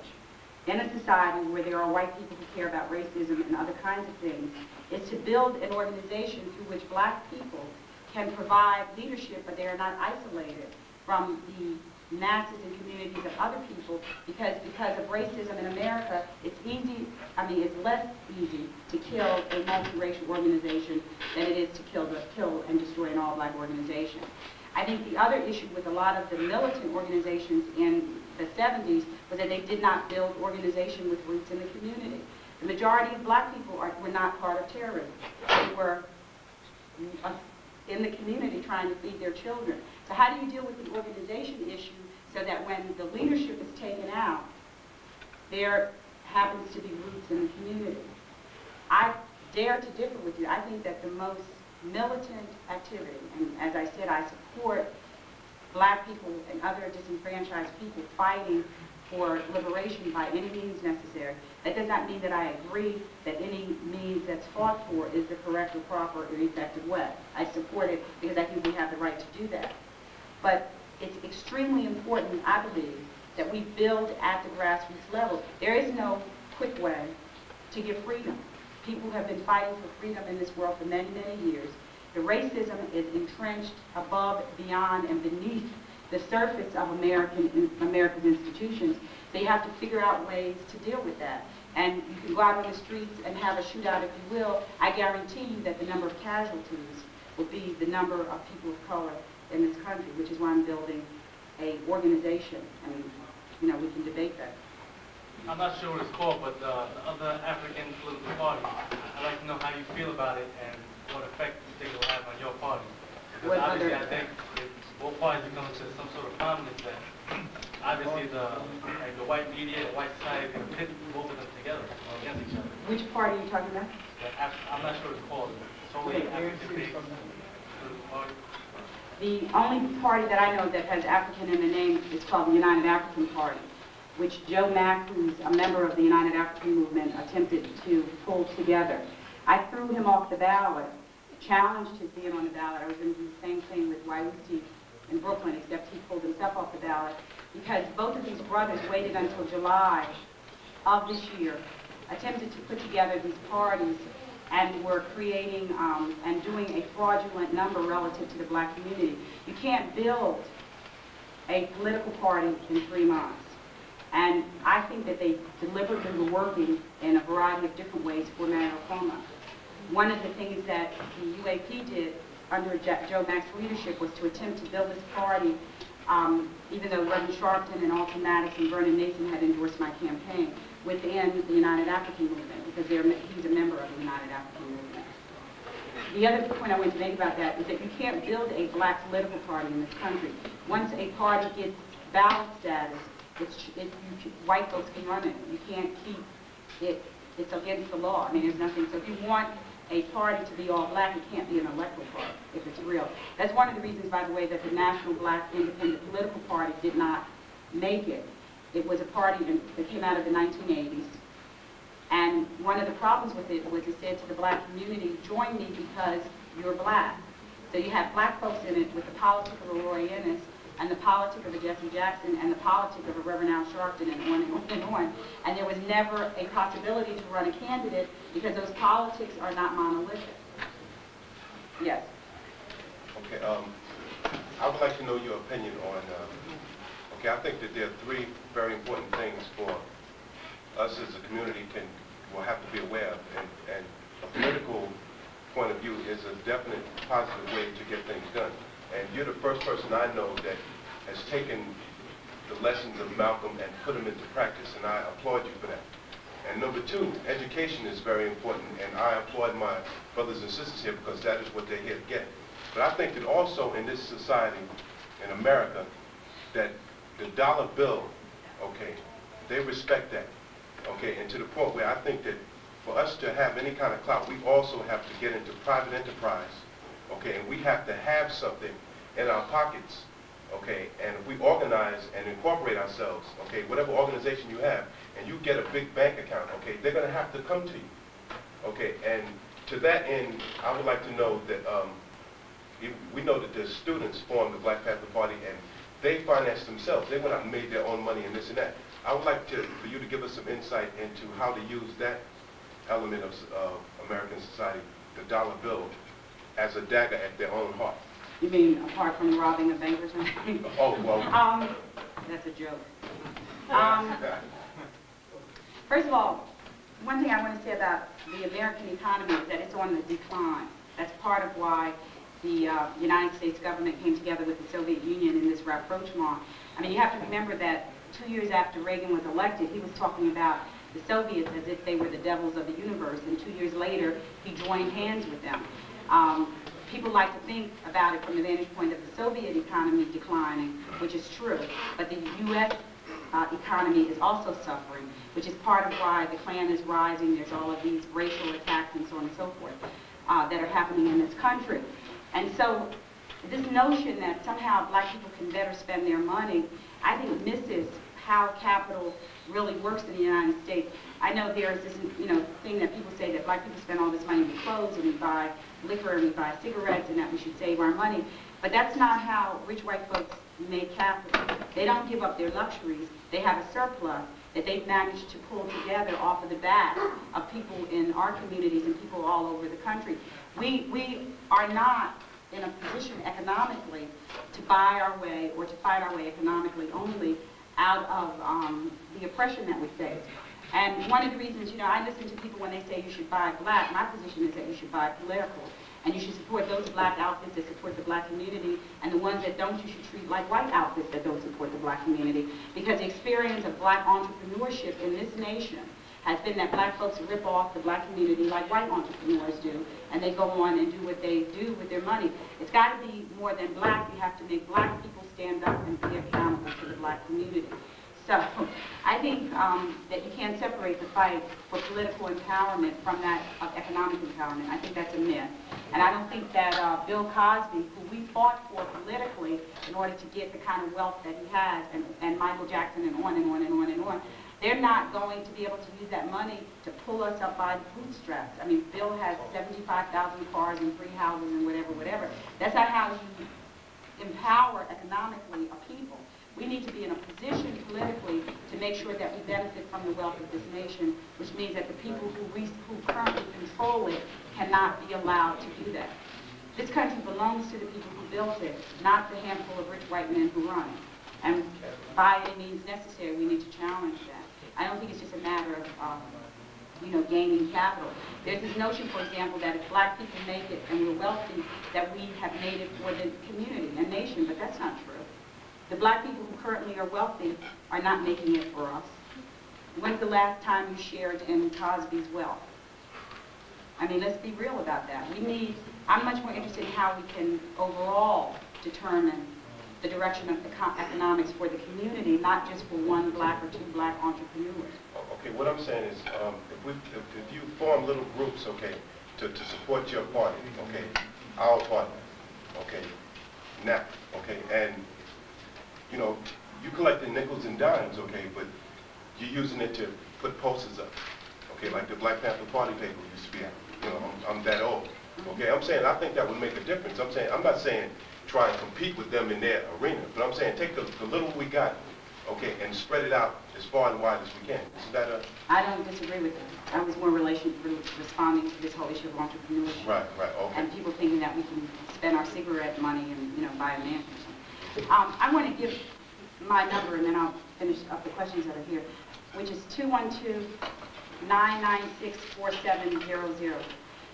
in a society where there are white people who care about racism and other kinds of things, is to build an organization through which black people can provide leadership, but they are not isolated from the masses and communities of other people because of racism in America, it's less easy to kill a multiracial organization than it is to kill and destroy an all-black organization. I think the other issue with a lot of the militant organizations in the 70s was that they did not build organization with roots in the community. The majority of black people were not part of terrorism. They were in the community trying to feed their children. So how do you deal with the organization issue so that when the leadership is taken out, there happens to be roots in the community? I dare to differ with you. I think that the most militant activity, and as I said, I support black people and other disenfranchised people fighting for liberation by any means necessary. That does not mean that I agree that any means that's fought for is the correct or proper or effective way. I support it because I think we have the right to do that. But it's extremely important, I believe, that we build at the grassroots level. There is no quick way to get freedom. People have been fighting for freedom in this world for many, many years. The racism is entrenched above, beyond, and beneath the surface of America's institutions. So you have to figure out ways to deal with that. And you can go out on the streets and have a shootout if you will. I guarantee you that the number of casualties will be the number of people of color in this country, which is why I'm building an organization. I mean, we can debate that. I'm not sure what it's called, but the other African political party. I'd like to know how you feel about it and what effect you think it will have on your party. Because obviously I think both parties are coming to some sort of prominence that obviously the white media, the white society, can pit both of them together against each other. Which party are you talking about? I'm not sure what it's called. Solely African-based political party. The only party that I know that has African in the name is called the United African Party, which Joe Mack, who's a member of the United African Movement, attempted to pull together. I threw him off the ballot, challenged his being on the ballot. I was going to do the same thing with Waiuti in Brooklyn, except he pulled himself off the ballot because both of these brothers waited until July of this year, attempted to put together these parties, and were creating and doing a fraudulent number relative to the black community. You can't build a political party in 3 months. And I think that they deliberately were working in a variety of different ways for Maricopa. One of the things that the UAP did under Joe Mack's leadership was to attempt to build this party, even though Reverend Sharpton and Alton Maddox and Vernon Mason had endorsed my campaign, within the United African Movement, because he's a member of the United African Movement. The other point I want to make about that is that you can't build a black political party in this country. Once a party gets ballot status, white folks can run it. You can't keep it. It's against the law. I mean, there's nothing. So if you want a party to be all black, it can't be an electoral party if it's real. That's one of the reasons, by the way, that the National Black Independent Political Party did not make it. It was a party that came out of the 1980s. And one of the problems with it was it said to the black community, join me because you're black. So you have black folks in it with the politic of a Roy Ennis, and the politic of a Jesse Jackson, and the politic of a Reverend Al Sharpton, and on and on and on. And there was never a possibility to run a candidate because those politics are not monolithic. Yes? Okay, I would like to know your opinion on, okay, I think that there are three very important things for us as a community will have to be aware of, and a political point of view is a definite positive way to get things done. And you're the first person I know that has taken the lessons of Malcolm and put them into practice, and I applaud you for that. And number two, education is very important, and I applaud my brothers and sisters here because that is what they're here to get. But I think that also in this society, in America, that the dollar bill, okay, they respect that, okay, and to the point where I think that for us to have any kind of clout, we also have to get into private enterprise, okay, and we have to have something in our pockets, okay, and if we organize and incorporate ourselves, okay, whatever organization you have, and you get a big bank account, okay, they're going to have to come to you, okay, and to that end, I would like to know that we know that the students formed the Black Panther Party, and they financed themselves. They went out and made their own money and this and that. I would like for you to give us some insight into how to use that element of American society, the dollar bill, as a dagger at their own heart. You mean apart from robbing a bank or something? Oh, well. That's a joke. First of all, one thing I want to say about the American economy is that it's on the decline. That's part of why the United States government came together with the Soviet Union in this rapprochement. I mean, you have to remember that 2 years after Reagan was elected, he was talking about the Soviets as if they were the devils of the universe, and 2 years later, he joined hands with them. People like to think about it from the vantage point of the Soviet economy declining, which is true, but the U.S. Economy is also suffering, which is part of why the Klan is rising. There's all of these racial attacks and so on and so forth that are happening in this country. And so this notion that somehow black people can better spend their money, I think misses how capital really works in the United States. I know there's this, thing that people say that black people spend all this money on clothes and we buy liquor and we buy cigarettes and that we should save our money. But that's not how rich white folks make capital. They don't give up their luxuries. They have a surplus that they've managed to pull together off of the back of people in our communities and people all over the country. We are not in a position economically to buy our way or to fight our way economically only out of the oppression that we face. And one of the reasons, I listen to people when they say you should buy black. My position is that you should buy political. And you should support those black outfits that support the black community, and the ones that don't, you should treat like white outfits that don't support the black community. Because the experience of black entrepreneurship in this nation has been that black folks rip off the black community like white entrepreneurs do, and they go on and do what they do with their money. It's got to be more than black. You have to make black people stand up and be accountable to the black community. So I think that you can't separate the fight for political empowerment from that of economic empowerment. I think that's a myth. And I don't think that Bill Cosby, who we fought for politically in order to get the kind of wealth that he has, and Michael Jackson and on and on and on and on, they're not going to be able to use that money to pull us up by the bootstraps. I mean, Bill has 75,000 cars and 3 houses and whatever. That's not how you empower economically a people. We need to be in a position politically to make sure that we benefit from the wealth of this nation, which means that the people who currently control it cannot be allowed to do that. This country belongs to the people who built it, not the handful of rich white men who run it. And by any means necessary, we need to challenge that. I don't think it's just a matter of gaining capital. There's this notion, for example, that if black people make it and we're wealthy, that we have made it for the community and nation, but that's not true. The black people who currently are wealthy are not making it for us. When's the last time you shared in Cosby's wealth? I mean, let's be real about that. I'm much more interested in how we can overall determine the direction of economics for the community, not just for one black or 2 black entrepreneurs. Okay, what I'm saying is, if you form little groups, okay, to support your party, okay, our party, okay, now, okay, and, you know, you collecting nickels and dimes, okay, but you're using it to put posters up, okay, like the Black Panther Party paper used to be at. You know, I'm that old, okay? I'm saying I think that would make a difference. I'm not saying try and compete with them in their arena, but I'm saying take the little we got, okay, and spread it out as far and wide as we can. Is that a... I don't disagree with you. I was more responding to this whole issue of entrepreneurship. Right, okay. And people thinking that we can spend our cigarette money and, you know, buy a mansion or something. I want to give my number, and then I'll finish up the questions that are here, which is 212-996-4700.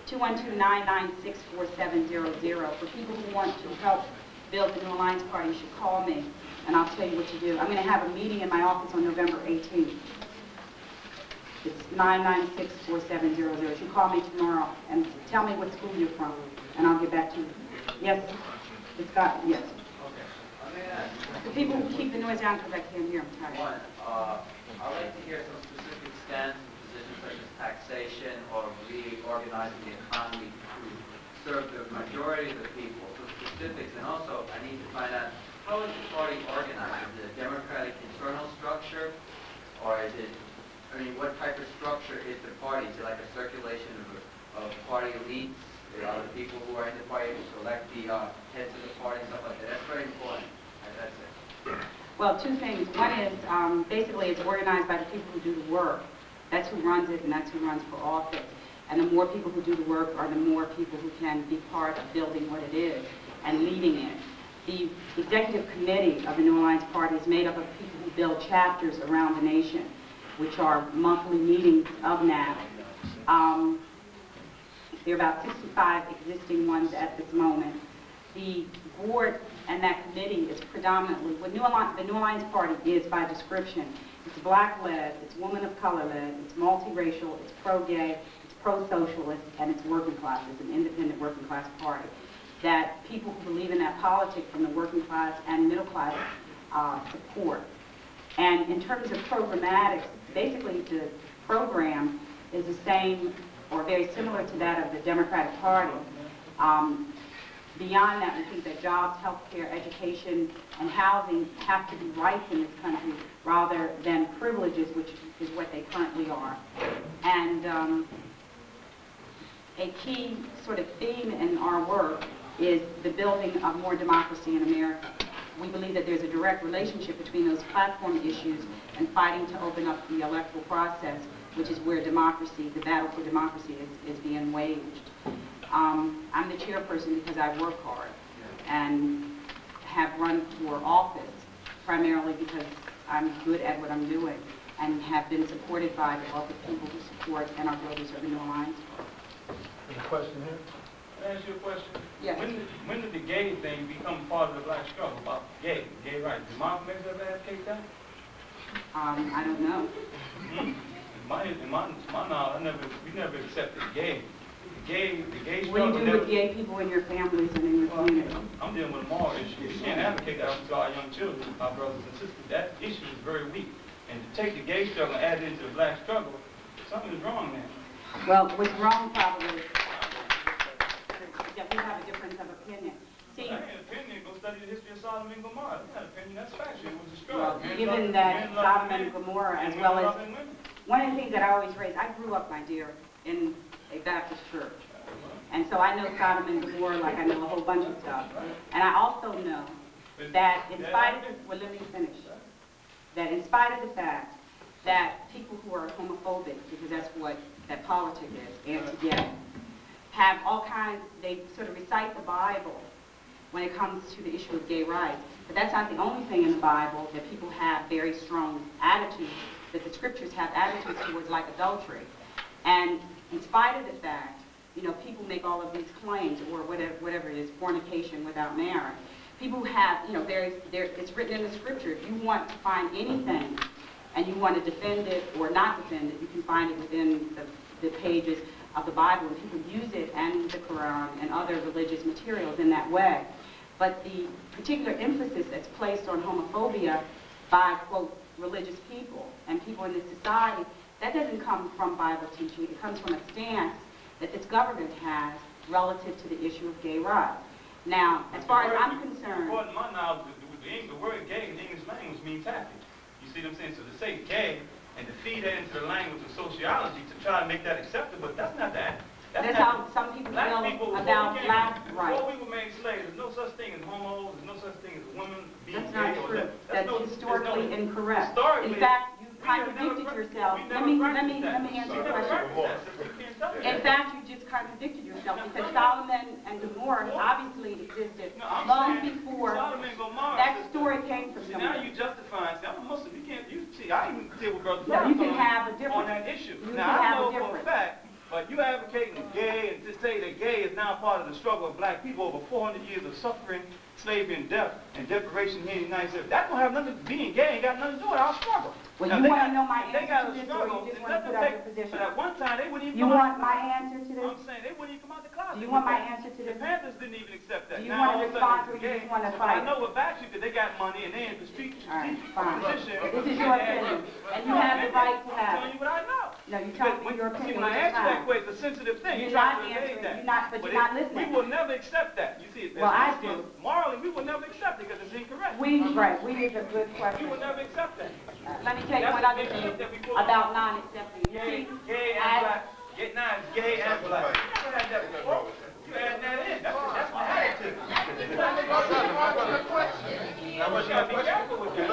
212-996-4700. For people who want to help build the New Alliance Party, you should call me, and I'll tell you what to do. I'm going to have a meeting in my office on November 18th. It's 996-4700. You should call me tomorrow and tell me what school you're from, and I'll get back to you. Yes? It's got, yes. The people who keep the noise down because I can't hear them. One, I'd like to hear some specific stance in positions such as taxation or reorganizing the economy to serve the majority of the people. So specifics, and also I need to find out how is the party organized? Is it a democratic internal structure, or is it, I mean, what type of structure is the party? Is it like a circulation of party elites? Are the people who are in the party to select the heads of the party and stuff like that? That's very important. That's it. Well, two things. One is basically it's organized by the people who do the work. That's who runs it, and that's who runs for office. And the more people who do the work are the more people who can be part of building what it is and leading it. The executive committee of the New Alliance Party is made up of people who build chapters around the nation, which are monthly meetings of NAP. There are about 65 existing ones at this moment. The board and that committee is predominantly, what the New Alliance Party is by description. It's black-led, it's woman of color-led, it's multiracial, it's pro-gay, it's pro-socialist, and it's working class. It's an independent working class party. That people who believe in that politic from the working class and middle class support. And in terms of programmatics, basically the program is the same or very similar to that of the Democratic Party. Beyond that, we think that jobs, healthcare, education, and housing have to be rights in this country rather than privileges, which is what they currently are. And a key sort of theme in our work is the building of more democracy in America. We believe that there's a direct relationship between those platform issues and fighting to open up the electoral process, which is where democracy, the battle for democracy is being waged. I'm the chairperson because I work hard and have run for office primarily because I'm good at what I'm doing and have been supported by the local people who support and are builders of the New Alliance. Any question here? Can I ask you a question? Yes. When did the gay thing become part of the black struggle about gay rights? Did Malcolm X ever advocate that? I don't know. In my knowledge, we never accepted gay. The gay struggle. What do you do with gay people in your families and in your community? I'm dealing with a moral issue. We can't advocate that to our young children, our brothers and sisters. That issue is very weak. And to take the gay struggle and add it into the black struggle, something is wrong there. Well, what's wrong probably is that we have a difference of opinion. See, that ain't opinion. Go study the history of Sodom and Gomorrah. That's not opinion. That's factual. It was a struggle. Well, given that Sodom and Gomorrah, as well as one of the things that I always raise, I grew up, my dear, in a Baptist church. And so I know Sodom and Gomorrah like I know a whole bunch of stuff. And I also know that in spite of, well, let me finish, that in spite of the fact that people who are homophobic, because that's what that politic is, anti-gay, have all kinds, they sort of recite the Bible when it comes to the issue of gay rights. But that's not the only thing in the Bible that people have very strong attitudes, that the scriptures have attitudes towards, like adultery. And in spite of the fact, you know, people make all of these claims, or whatever it is, fornication without marriage. People have, you know, it's written in the scripture. If you want to find anything and you want to defend it or not defend it, you can find it within the pages of the Bible, and people use it and the Quran and other religious materials in that way. But the particular emphasis that's placed on homophobia by, quote, religious people and people in this society, that doesn't come from Bible teaching. It comes from a stance that this government has relative to the issue of gay rights. Now, as far as I'm concerned... According to my knowledge, the word gay in the English language means happy. You see what I'm saying? So to say gay and to feed that into the language of sociology to try to make that acceptable, that's not that. That's how some people feel about black rights. Before we were made slaves, there's no such thing as homos, there's no such thing as women being That's gay. not true. That's historically incorrect. Historically, in fact, you contradicted yourself. Let me answer your question. In fact, you just contradicted yourself because Solomon and Gomorrah obviously existed long before that story came from someone. Now you justify. See, I'm a Muslim. You can't. You see, I even deal with brothers no, you can have a difference on that issue. You now can I have know a difference. for a fact. But you advocating gay and to say that gay is now part of the struggle of black people over 400 years of suffering, slavery, and death, and deprivation here in the United States. That don't have nothing, being gay ain't got nothing to do with our struggle. Well, now, you want to know my answer to this, struggle, or you just want to put out your position? But at one time, they wouldn't even You come want out. my answer to this? I'm saying they wouldn't even come out the closet. Do you want my answer to this? The Panthers didn't even accept that. Do you now, want to respond or you just want to fight? I know about you because they got money and they in the street position. This is your opinion, and you have the right to have I'm telling it. you what I know. No, you're telling me your See, opinion. when I ask you that question, it's a sensitive thing. You're You try not to answering. evade that. But you're not listening. We will never accept that. You see, Well, I do. Morally, we will never accept it because it's incorrect. Right, we is a good We question. will never accept that. Let me tell you one other thing about non-accepting. Gay and black. Now it's gay and black. You had that before. You add that in. That's my attitude. Now, but you gotta be careful with that.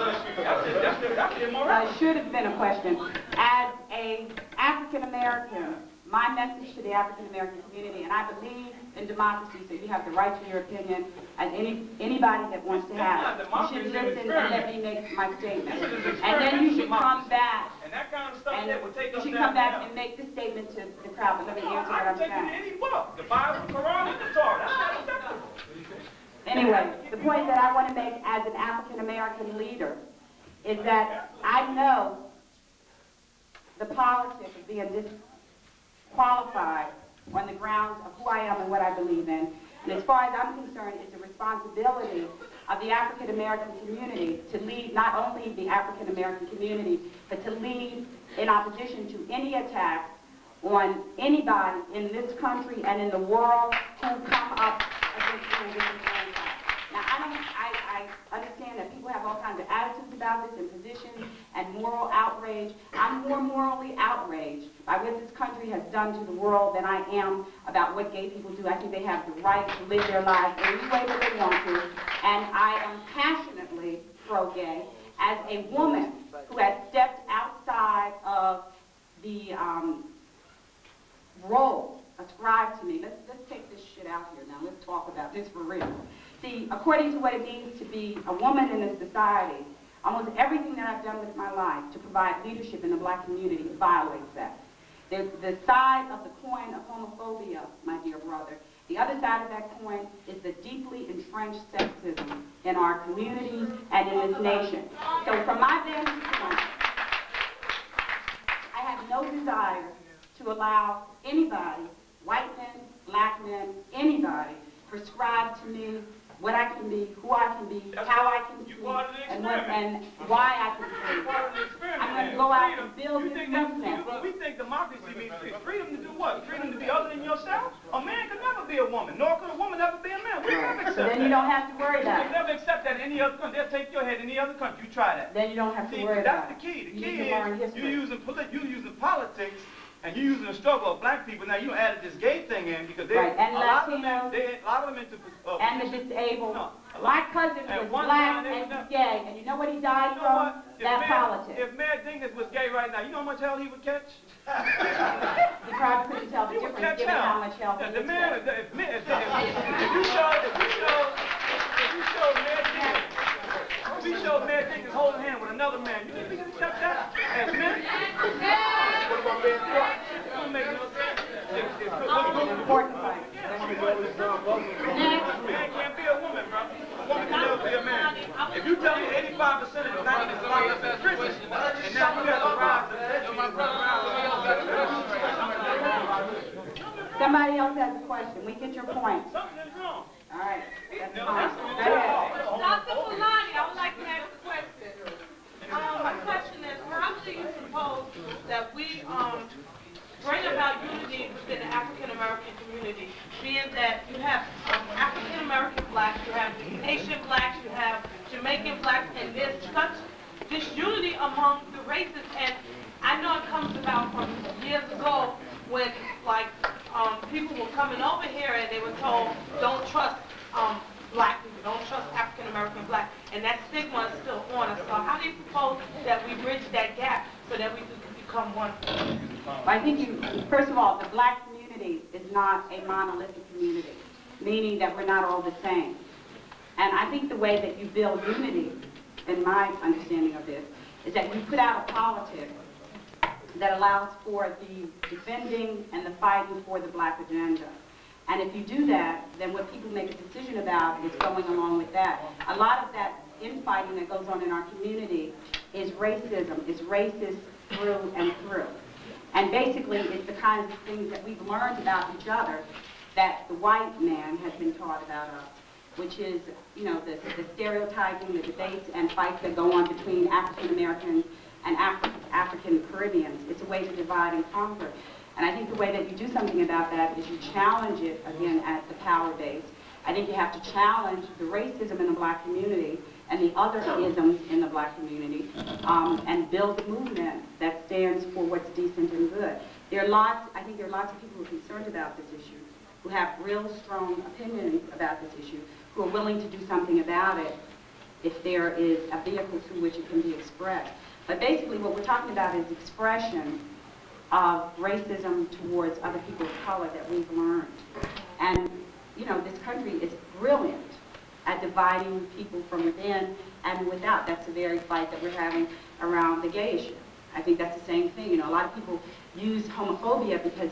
That's the immorality. It should have been a question. As a African American, my message to the African American community, and I believe in democracy, so you have the right to your opinion, as anybody that wants to have it. You should listen and let me make my statement. And then you should come back. And that kind of stuff that would take us you should down come back the and make the statement to the crowd, but let me answer what I I'm can take you to saying. any book. The Bible, the Quran, and the Torah. That's not acceptable. Anyway, the point that I want to make as an African American leader is that I know the politics of being disqualified on the grounds of who I am and what I believe in. And as far as I'm concerned, it's a responsibility of the African American community to lead not only the African American community, but to lead in opposition to any attack on anybody in this country and in the world who come up against religious franchise. Now, I understand that people have all kinds of attitudes about this and positions and moral outrage. I'm more morally outraged by what this country has done to the world than I am about what gay people do. I think they have the right to live their lives any way that they want to, and I am passionately pro-gay as a woman who has stepped outside of the role ascribed to me. Let's take this shit out here now. Let's talk about this for real. See, according to what it means to be a woman in this society, almost everything that I've done with my life to provide leadership in the black community violates that. The side of the coin of homophobia, my dear brother, the other side of that coin is the deeply entrenched sexism in our communities and in this nation. So from my vantage point, I have no desire to allow anybody, white men, black men, anybody, prescribe to me what I can be, who I can be, how I can speak, and why I can speak. I'm going to go out and build this movement. We think democracy means freedom to do what? Freedom to be other than yourself? A man can never be a woman, nor could a woman ever be a man. We never accept that. Then you don't have to worry about it. You never accept that in any other country. They'll take your head in any other country. You try that. Then you don't have to worry about it. That's the key. The You key need to learn is history. you're using politics and you're using the struggle of black people. Now you added this gay thing in because they, Right, and a lot of Latinos, them into and the disabled. No. My cousin was black and gay, and you know what he died from? That politics. If Mayor Dingus was gay right now, you know how much hell he would catch? He probably couldn't tell the He would difference catch given hell. how much help he The was man, getting. if you show Mayor Dingus holding hand with another man, you think we can accept that as men? What about Mayor Clark? It don't make no sense. Important fight. Man can't be a woman, bro. A woman can never be a man. If you tell me 85% of the black people are Christians, and now you got to rise to Somebody else has a question. We get your point. something is wrong. All right. That's fine. Go ahead. Dr. Fulani, I would like to ask a question. My question is, how do you suppose that we bring about unity within the African American community, being that you have African American blacks, you have Haitian blacks, you have Jamaican blacks, and there's such this unity among the races. And I know it comes about from years ago when like people were coming over here and they were told don't trust black people, don't trust African American black, and that stigma is still on us. So how do you propose that we bridge that gap so that we can become one? I think first of all, the black community is not a monolithic community, meaning that we're not all the same. And I think the way that you build unity, in my understanding of this, is that you put out a politics that allows for the defending and the fighting for the black agenda. And if you do that, then what people make a decision about is going along with that. A lot of that infighting that goes on in our community is racism. It's racist through and through. And basically, it's the kinds of things that we've learned about each other that the white man has been taught about us, which is, you know, the stereotyping, the debates and fights that go on between African Americans and African Caribbeans. It's a way to divide and conquer. And I think the way that you do something about that is you challenge it, again, at the power base. I think you have to challenge the racism in the black community and the other isms in the black community, and build a movement that stands for what's decent and good. I think there are lots of people who are concerned about this issue, who have real strong opinions about this issue, who are willing to do something about it if there is a vehicle through which it can be expressed. But basically what we're talking about is expression of racism towards other people of color that we've learned. And, you know, this country is brilliant at dividing people from within and without. That's the very fight that we're having around the gay issue. I think that's the same thing. You know, a lot of people use homophobia because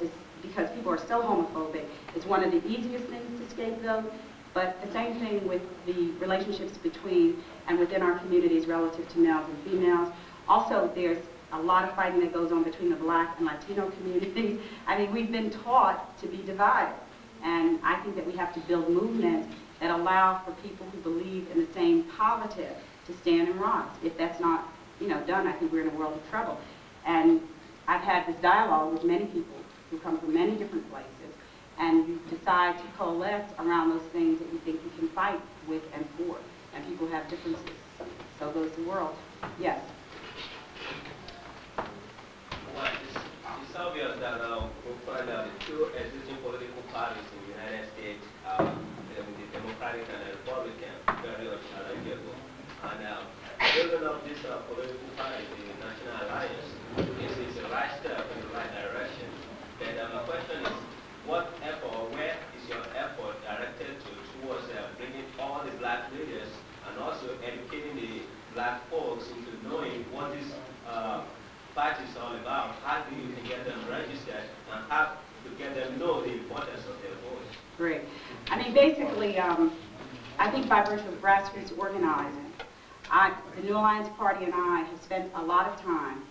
people are so homophobic. It's one of the easiest things to scapegoat, but the same thing with the relationships between and within our communities relative to males and females. Also, there's a lot of fighting that goes on between the black and Latino communities. I mean, we've been taught to be divided. And I think that we have to build movements that allow for people who believe in the same politics to stand and rise. If that's not, you know, done, I think we're in a world of trouble. And I've had this dialogue with many people who come from many different places, and you decide to coalesce around those things that you think you can fight with and for. And people have differences. So goes the world. Yes? Well, it's obvious that we find out the two existing political parties in the United States, the Democratic and the Republican, very unchallengeable. And building up this political party, the National Alliance, is the right step in the right direction. Then my question is, what effort, or where is your effort directed towards bringing all the black leaders and also educating the black folks into knowing what this fight is all about? How do you get them registered and how to get them know the importance of their voice? Great. I mean, basically, I think by virtue of grassroots organizing, the New Alliance Party and I have spent a lot of time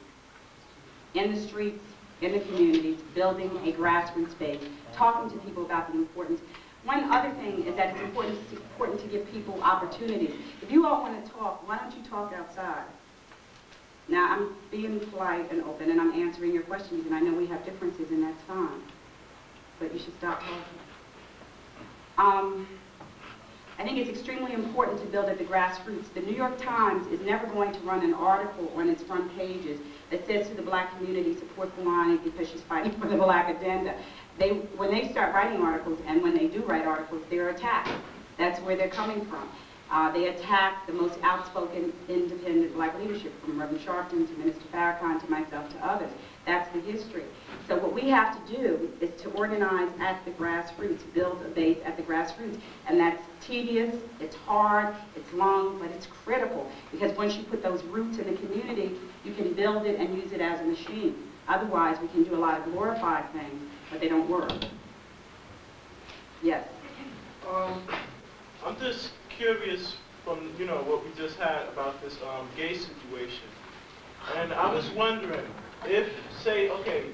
in the streets, in the communities, building a grassroots base, talking to people about the importance. One other thing is that it's important to give people opportunities. If you all want to talk, why don't you talk outside? Now, I'm being polite and open, and I'm answering your questions, and I know we have differences, and that's fine. But you should stop talking. I think it's extremely important to build at the grassroots. The New York Times is never going to run an article on its front pages that says to the black community, support Fulani because she's fighting for the black agenda. When they start writing articles, and when they do write articles, they're attacked. That's where they're coming from. They attack the most outspoken independent black leadership, from Reverend Sharpton to Minister Farrakhan to myself to others. That's the history. So what we have to do is to organize at the grassroots, build a base at the grassroots. And that's tedious, it's hard, it's long, but it's critical. Because once you put those roots in the community, you can build it and use it as a machine. Otherwise, we can do a lot of glorified things, but they don't work. Yes? I'm just curious from, you know, what we just had about this gay situation. And I was wondering if, say, okay,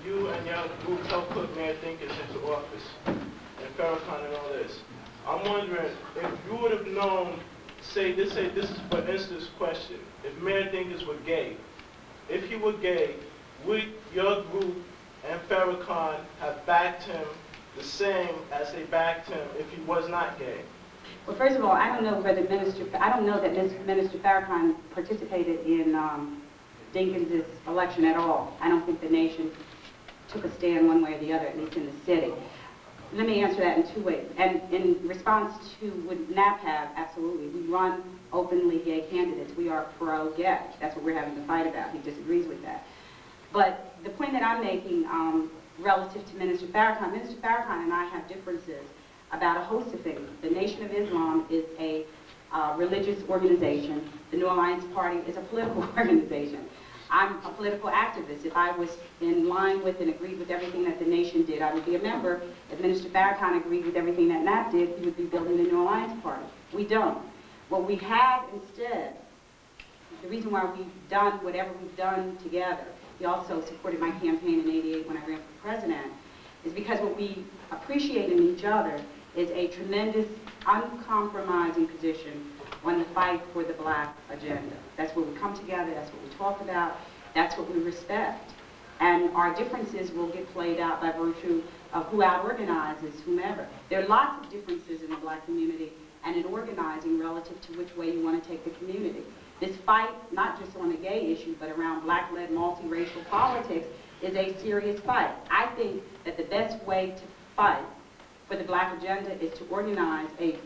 you and your group helped put Mayor Dinkins into office, and Farrakhan and all this. I'm wondering if you would have known, this is for instance question, if Mayor Dinkins were gay, if he were gay, would your group and Farrakhan have backed him the same as they backed him if he was not gay? Well, first of all, I don't know whether I don't know that Minister Farrakhan participated in Dinkins' election at all. I don't think the nation took a stand one way or the other, at least in the city. Let me answer that in two ways. And in response to would NAP have, absolutely. We run openly gay candidates. We are pro-gay. That's what we're having to fight about. He disagrees with that. But the point that I'm making relative to Minister Farrakhan and I have differences about a host of things. The Nation of Islam is a religious organization. The New Alliance Party is a political organization. I'm a political activist. If I was in line with and agreed with everything that the nation did, I would be a member. If Minister Farrakhan agreed with everything that NAP did, he would be building the New Alliance Party. We don't. What we have instead, the reason why we've done whatever we've done together, he also supported my campaign in '88 when I ran for president, is because what we appreciate in each other is a tremendous, uncompromising position on the fight for the black agenda. That's where we come together, that's what we talk about, that's what we respect. And our differences will get played out by virtue of who out-organizes whomever. There are lots of differences in the black community and in organizing relative to which way you want to take the community. This fight, not just on the gay issue, but around black-led multiracial politics, is a serious fight. I think that the best way to fight for the black agenda is to organize a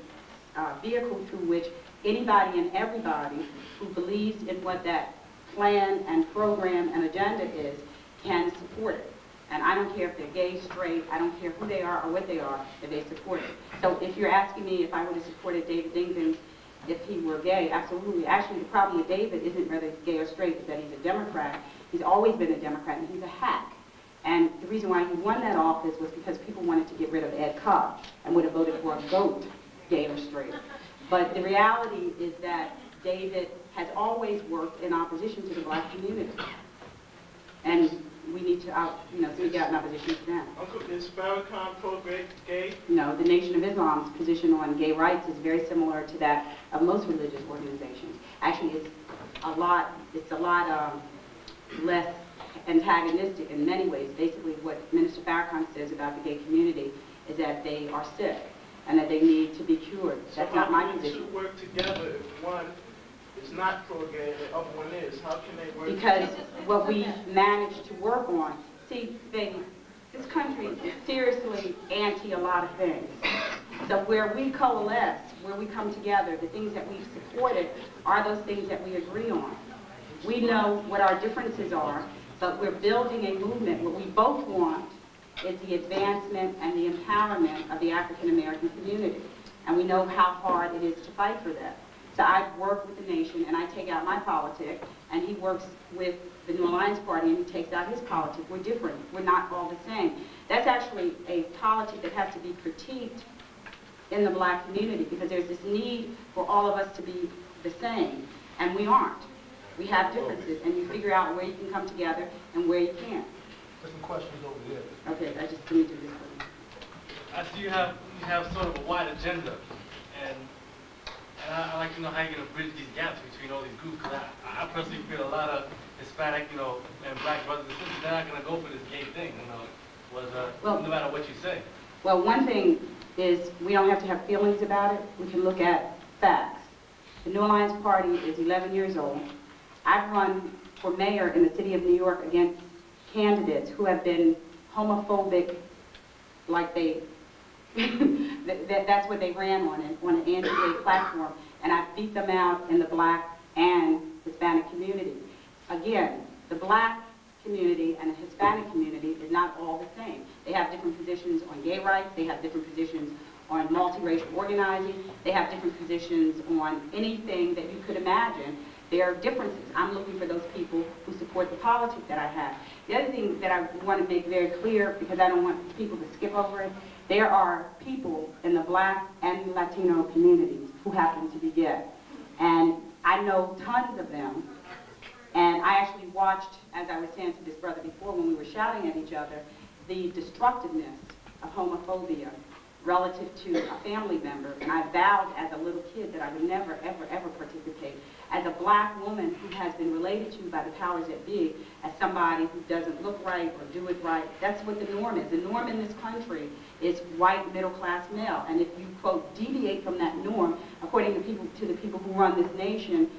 vehicle through which anybody and everybody who believes in what that plan and program and agenda is can support it. And I don't care if they're gay, straight, I don't care who they are or what they are, if they support it. So if you're asking me if I would have supported David Dinkins if he were gay, absolutely. Actually, the problem with David isn't whether he's gay or straight, it's that he's a Democrat. He's always been a Democrat, and he's a hack. And the reason why he won that office was because people wanted to get rid of Ed Cobb and would have voted for a goat, gay or straight. But the reality is that David has always worked in opposition to the black community. And we need to speak out in opposition to them. Uncle, is Farrakhan pro-gay? No, the Nation of Islam's position on gay rights is very similar to that of most religious organizations. Actually, it's a lot less antagonistic in many ways. Basically, what Minister Farrakhan says about the gay community is that they are sick and that they need to be cured. That's not my position. So how can the two work together if one is not pro-gay and the other one is? How can they work because together? what we managed to work on, see, baby, this country is seriously anti a lot of things. So where we coalesce, where we come together, the things that we've supported are those things that we agree on. We know what our differences are, but we're building a movement. What we both want is the advancement and the empowerment of the African American community. And we know how hard it is to fight for that. So I work with the nation and I take out my politic, and he works with the New Alliance Party and he takes out his politic. We're different. We're not all the same. That's actually a politic that has to be critiqued in the black community because there's this need for all of us to be the same, and we aren't. We have differences, and you figure out where you can come together and where you can't. There's some questions over there. Okay, I just need to do this one. I see you have sort of a wide agenda, and I'd like to know how you're going to bridge these gaps between all these groups. Because I personally feel a lot of Hispanic, and black brothers and sisters, they're not going to go for this gay thing, no matter what you say. Well, one thing is we don't have to have feelings about it. We can look at facts. The New Alliance Party is 11 years old. I've run for mayor in the city of New York against candidates who have been homophobic, like that's what they ran on an anti-gay platform, and I beat them out in the black and Hispanic community. Again, the black community and the Hispanic community is not all the same. They have different positions on gay rights, they have different positions on multiracial organizing, they have different positions on anything that you could imagine. There are differences. I'm looking for those people who support the politics that I have. The other thing that I want to make very clear, because I don't want people to skip over it, there are people in the black and Latino communities who happen to be gay. And I know tons of them. And I actually watched, as I was saying to this brother before when we were shouting at each other, the destructiveness of homophobia relative to a family member, and I vowed as a little kid that I would never, ever, ever participate. As a black woman who has been related to by the powers that be as somebody who doesn't look right or do it right, that's what the norm is. The norm in this country is white middle-class male, and if you, quote, deviate from that norm, according to the people who run this nation,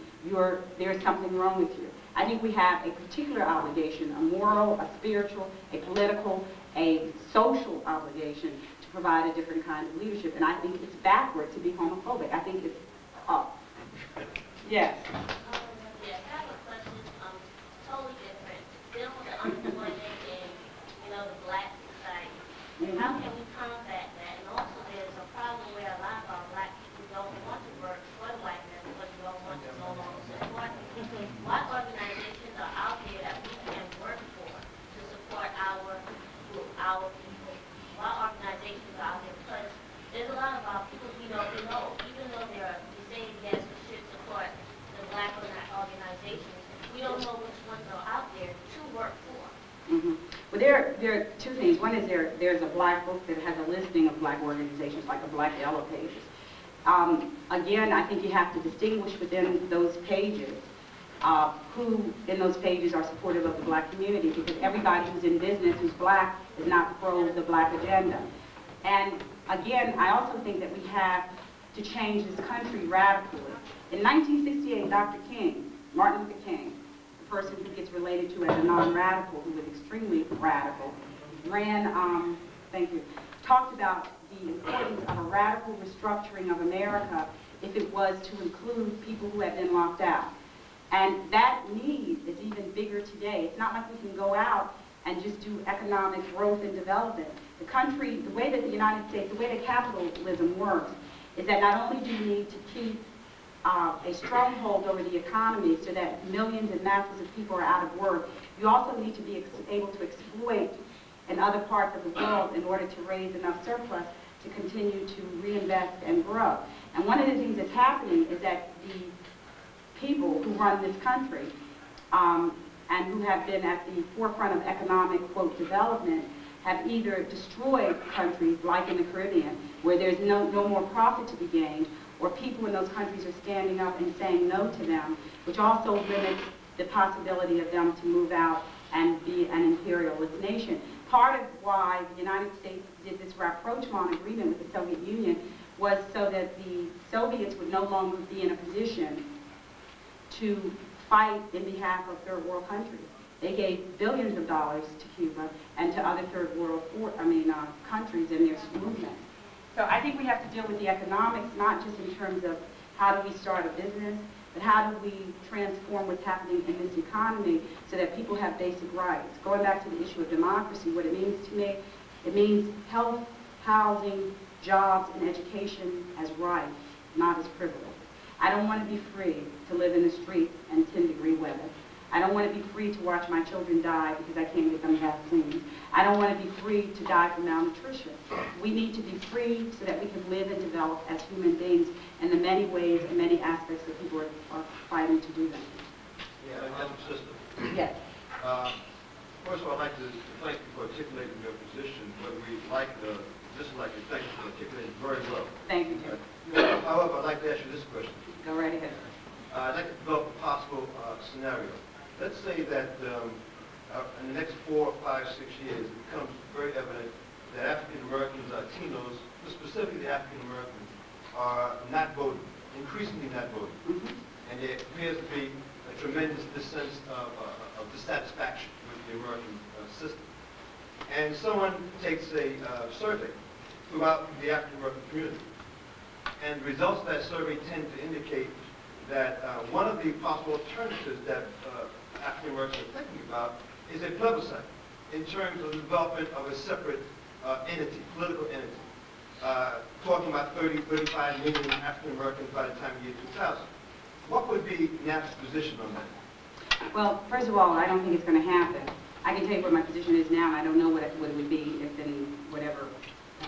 there's something wrong with you. I think we have a particular obligation, a moral, a spiritual, a political, a social obligation to provide a different kind of leadership, and I think it's backward to be homophobic. I think it's up. Yes. Yes, I have a question, totally different. Dealing with the unemployment in, the black society. How can we combat that? And also there's a problem where a lot of our black people don't want to work for the white man because we don't want to no longer support them. What organizations are out there that we can work for to support our people? What organizations are out there? Because there's a lot of our people we know, even though they're saying yes, we should support the black organizations, we don't know which ones are out there to work for. Mm-hmm. Well, there are two things. One is there's a black book that has a listing of black organizations, like a Black Yellow Pages. Again, I think you have to distinguish within those pages who in those pages are supportive of the black community, because everybody who's in business who's black is not pro the black agenda. And again, I also think that we have to change this country radically. In 1968, Dr. King, Martin Luther King, the person who gets related to as a non-radical, who was extremely radical, talked about the importance of a radical restructuring of America if it was to include people who had been locked out. And that need is even bigger today. It's not like we can go out and just do economic growth and development. The country, the way that the United States, the way that capitalism works, is that not only do you need to keep a stronghold over the economy so that millions and masses of people are out of work, you also need to be able to exploit in other parts of the world in order to raise enough surplus to continue to reinvest and grow. And one of the things that's happening is that the people who run this country and who have been at the forefront of economic, quote, development, have either destroyed countries like in the Caribbean, where there's no more profit to be gained, or people in those countries are standing up and saying no to them, which also limits the possibility of them to move out and be an imperialist nation. Part of why the United States did this rapprochement agreement with the Soviet Union was so that the Soviets would no longer be in a position to fight in behalf of third world countries. They gave billions of dollars to Cuba and to other third world countries in their movement. So I think we have to deal with the economics, not just in terms of how do we start a business, but how do we transform what's happening in this economy so that people have basic rights. Going back to the issue of democracy, what it means to me, it means health, housing, jobs, and education as rights, not as privilege. I don't want to be free to live in the streets in 10-degree weather. I don't want to be free to watch my children die because I can't get them vaccines. I don't want to be free to die from malnutrition. We need to be free so that we can live and develop as human beings in the many ways and many aspects that people are fighting to do that. Yeah, Madam Sister. Yes. First of all, I'd like to thank you for articulating your position, whether we like or dislike it. Thank you for articulating it very well. Thank you, Jim. However, I'd like to ask you this question. Go right ahead. I'd like to develop a possible scenario. Let's say that in the next 4, 5, 6 years, it becomes very evident that African Americans, Latinos, but specifically the African Americans, are not voting, increasingly not voting. Mm-hmm. And there appears to be a tremendous sense of dissatisfaction with the American system. And someone takes a survey throughout the African American community. And the results of that survey tend to indicate that one of the possible alternatives that African Americans are thinking about is a plebiscite in terms of the development of a separate entity, political entity. Talking about 30, 35 million African Americans by the time of the year 2000. What would be NAP's position on that? Well, first of all, I don't think it's going to happen. I can tell you what my position is now, and I don't know what it would be if in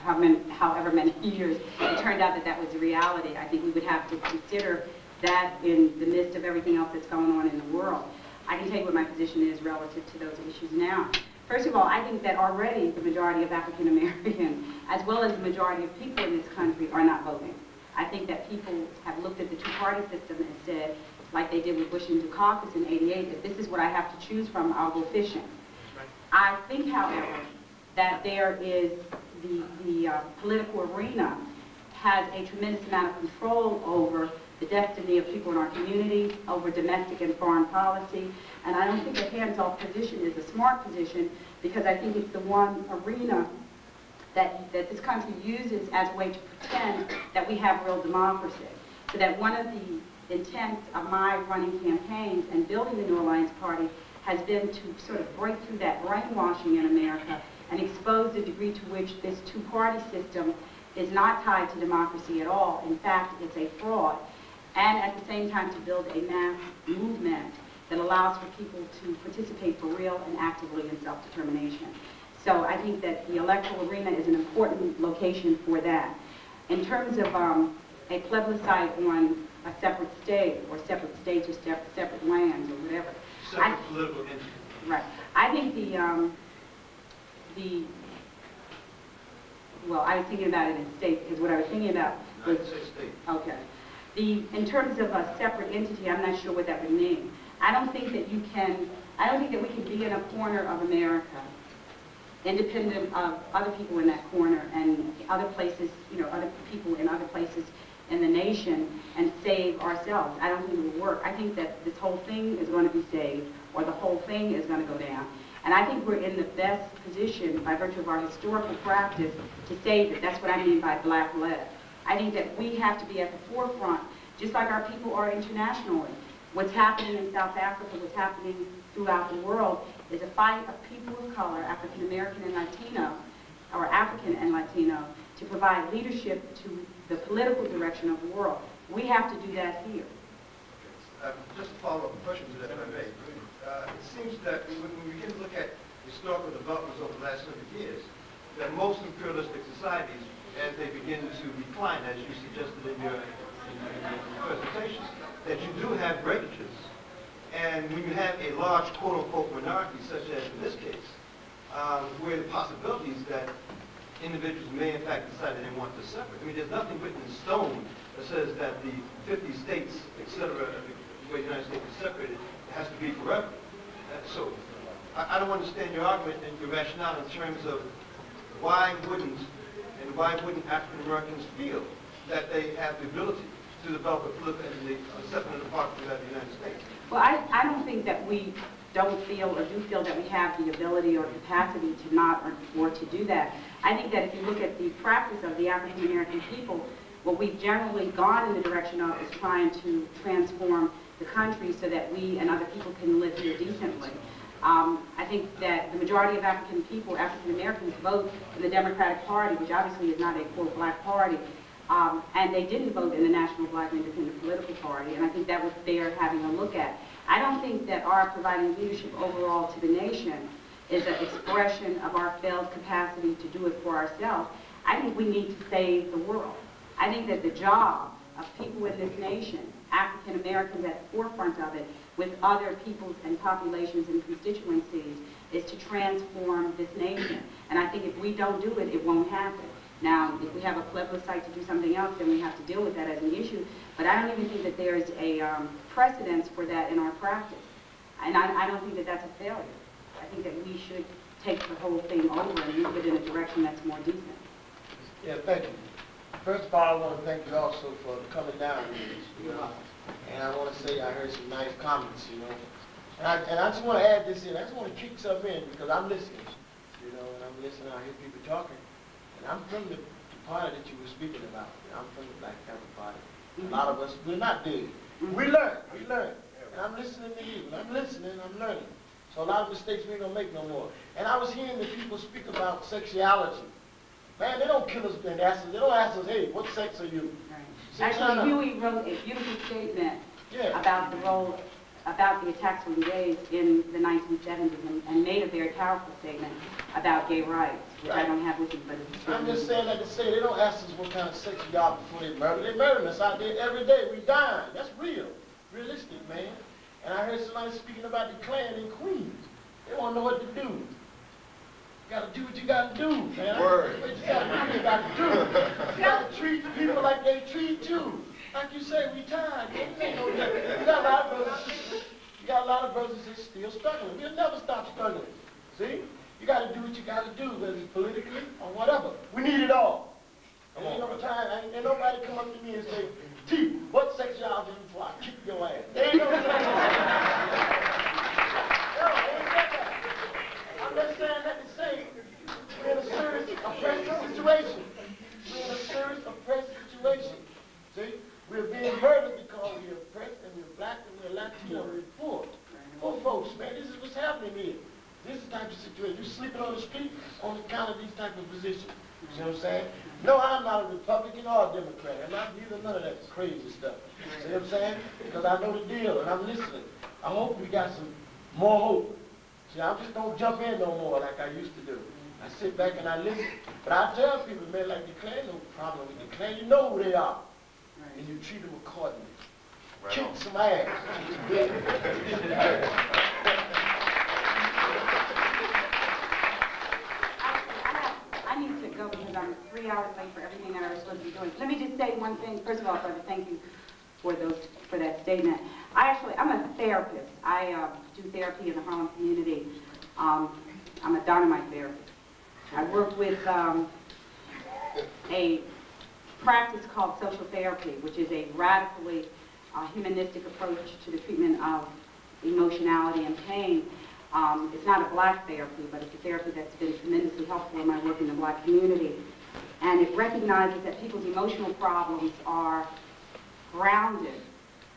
however many years it turned out that that was the reality. I think we would have to consider that in the midst of everything else that's going on in the world. I can tell you what my position is relative to those issues now. First of all, I think that already the majority of African Americans, as well as the majority of people in this country, are not voting. I think that people have looked at the two-party system and said, like they did with Bush and Dukakis in '88, if this is what I have to choose from, I'll go fishing. I think, however, that there is the political arena has a tremendous amount of control over the destiny of people in our communities, over domestic and foreign policy, and I don't think a hands-off position is a smart position, because I think it's the one arena that this country uses as a way to pretend that we have real democracy. So that one of the intents of my running campaigns and building the New Alliance Party has been to sort of break through that brainwashing in America and expose the degree to which this two-party system is not tied to democracy at all. In fact, it's a fraud. And at the same time to build a mass movement that allows for people to participate for real and actively in self-determination. So I think that the electoral arena is an important location for that. In terms of a plebiscite on a separate state, or separate states, or separate lands, or whatever. Separate political entity. Right. I think well, I was thinking about it in state, because what I was thinking about was... State. Okay. In terms of a separate entity, I'm not sure what that would mean. I don't think that we can be in a corner of America, independent of other people in that corner and other places, other people in other places in the nation, and save ourselves. I don't think it will work. I think that this whole thing is going to be saved, or the whole thing is going to go down. And I think we're in the best position, by virtue of our historical practice, to save it. That's what I mean by black lead. I think that we have to be at the forefront, just like our people are internationally. What's happening in South Africa, what's happening throughout the world, is a fight of people of color, African American and Latino, or African and Latino, to provide leadership to the political direction of the world. We have to do that here. Just a follow-up question to that, if I may. It seems that when we begin to look at historical developments over the last 100 years, that most imperialistic societies, as they begin to decline, as you suggested in your presentation, that you do have breakages. And when you have a large quote-unquote minority, such as in this case, where the possibilities that individuals may in fact decide that they want to separate. I mean, there's nothing written in stone that says that the 50 states, etc., the way the United States is separated, it has to be forever. So I don't understand your argument and your rationale in terms of why wouldn't African Americans feel that they have the ability to develop a political entity separate and apart from that of the United States? Well, I don't think that we don't feel or do feel that we have the ability or capacity to not or to do that. I think that if you look at the practice of the African American people, what we've generally gone in the direction of is trying to transform the country so that we and other people can live here decently. I think that the majority of African people, African Americans, vote in the Democratic Party, which obviously is not a quote black party, and they didn't vote in the National Black Independent Political Party, and I think that was fair having a look at. I don't think that our providing leadership overall to the nation is an expression of our failed capacity to do it for ourselves. I think we need to save the world. I think that the job of people in this nation, African Americans at the forefront of it, with other peoples and populations and constituencies, is to transform this nation. And I think if we don't do it, it won't happen. Now, if we have a plebiscite to do something else, then we have to deal with that as an issue. But I don't even think that there's a precedence for that in our practice. And I don't think that that's a failure. I think that we should take the whole thing over and move it in a direction that's more decent. Yeah, thank you. First of all, I want to thank you also for coming down here. And I want to say I heard some nice comments, And I just want to add this in. I just want to kick something in because I'm listening, and I'm listening. I hear people talking. And I'm from the party that you were speaking about. I'm from the Black Panther Party. A lot of us, we're not big. We learn. And I'm listening to you. I'm listening, I'm learning. So a lot of mistakes we don't make no more. And I was hearing the people speak about sexuality. Man, they don't kill us and ask us, they don't ask us, hey, what sex are you? Right. Actually, Huey wrote a beautiful statement about the role, about the attacks on gays in the 1970s and made a very powerful statement about gay rights, which I don't have with me, but it's I'm just saying that to say they don't ask us what kind of sex we are before they murder. They murdering us out there every day. We dying. That's real. Realistic, man. And I heard somebody speaking about the Klan in Queens. They want to know what to do. gotta do what you gotta do, man. Word. What you gotta do, you gotta do. You gotta treat people like they treat you. Like you say, we tired. Ain't no different. You got a lot of brothers. You got a lot of brothers that's still struggling. We'll never stop struggling. See? You got to do what you got to do, whether it's politically or whatever. We need it all. And ain't nobody come up to me and say, T, what sex y'all do before I kick your ass? They ain't no saying that. No, they ain't said that. I'm just saying that to say we're in a serious oppressive situation. We're in a serious oppressive situation. See? We're being murdered because we're oppressed and we're black and we're Latino and we're poor. Poor folks, man, this is what's happening here. This is the type of situation. You're sleeping on the street on account of these type of positions. You see what I'm saying? No, I'm not a Republican or a Democrat. I'm not either none of that crazy stuff. See what I'm saying? Because I know the deal and I'm listening. I hope we got some more hope. See, I just don't jump in no more like I used to do. I sit back and I listen. But I tell people, man, like Declare, no problem with Declare. You know who they are. And you treat them accordingly. Right. Kick some ass. I need to go because I'm 3 hours late for everything that I was supposed to be doing. Let me just say one thing. First of all, brother, thank you for that statement. I'm a therapist. I do therapy in the Harlem community. I'm a dynamite therapist. I work with a practice called social therapy, which is a radically humanistic approach to the treatment of emotionality and pain. It's not a black therapy, but it's a therapy that's been tremendously helpful in my work in the black community. And it recognizes that people's emotional problems are grounded,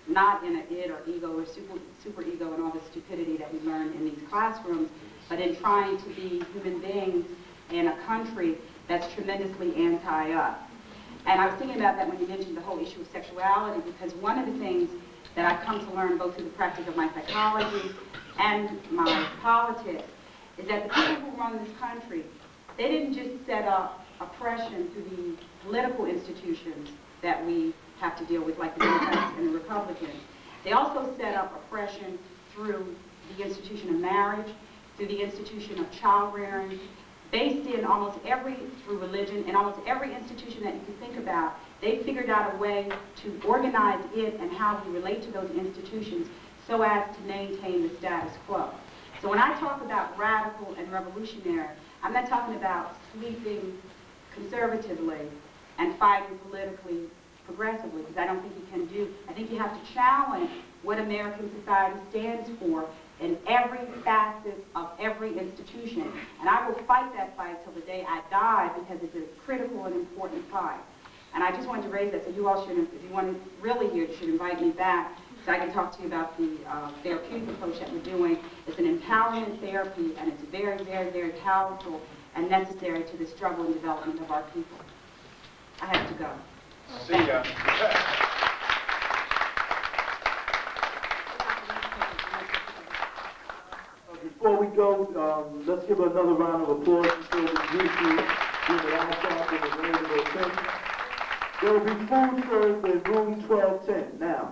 not in an id or ego or super ego and all the stupidity that we learn in these classrooms, but in trying to be human beings in a country that's tremendously anti-us. And I was thinking about that when you mentioned the whole issue of sexuality, because one of the things that I've come to learn both through the practice of my psychology and my politics is that the people who run this country, they didn't just set up oppression through the political institutions that we have to deal with, like the Democrats and the Republicans. They also set up oppression through the institution of marriage, through the institution of child rearing, based in through religion, and almost every institution that you can think about, they figured out a way to organize it and how we relate to those institutions so as to maintain the status quo. So when I talk about radical and revolutionary, I'm not talking about sleeping conservatively and fighting politically progressively, because I don't think you can do. I think you have to challenge what American society stands for in every facet of every institution. And I will fight that fight till the day I die, because it's a critical and important fight. And I just wanted to raise that, so you all should, if you want to really hear, you should invite me back so I can talk to you about the therapeutic approach that we're doing. It's an empowerment therapy, and it's very, very, very powerful and necessary to the struggle and development of our people. I have to go. See ya. Before we go, let's give another round of applause for the beautiful There will be food served in room 1210. Now,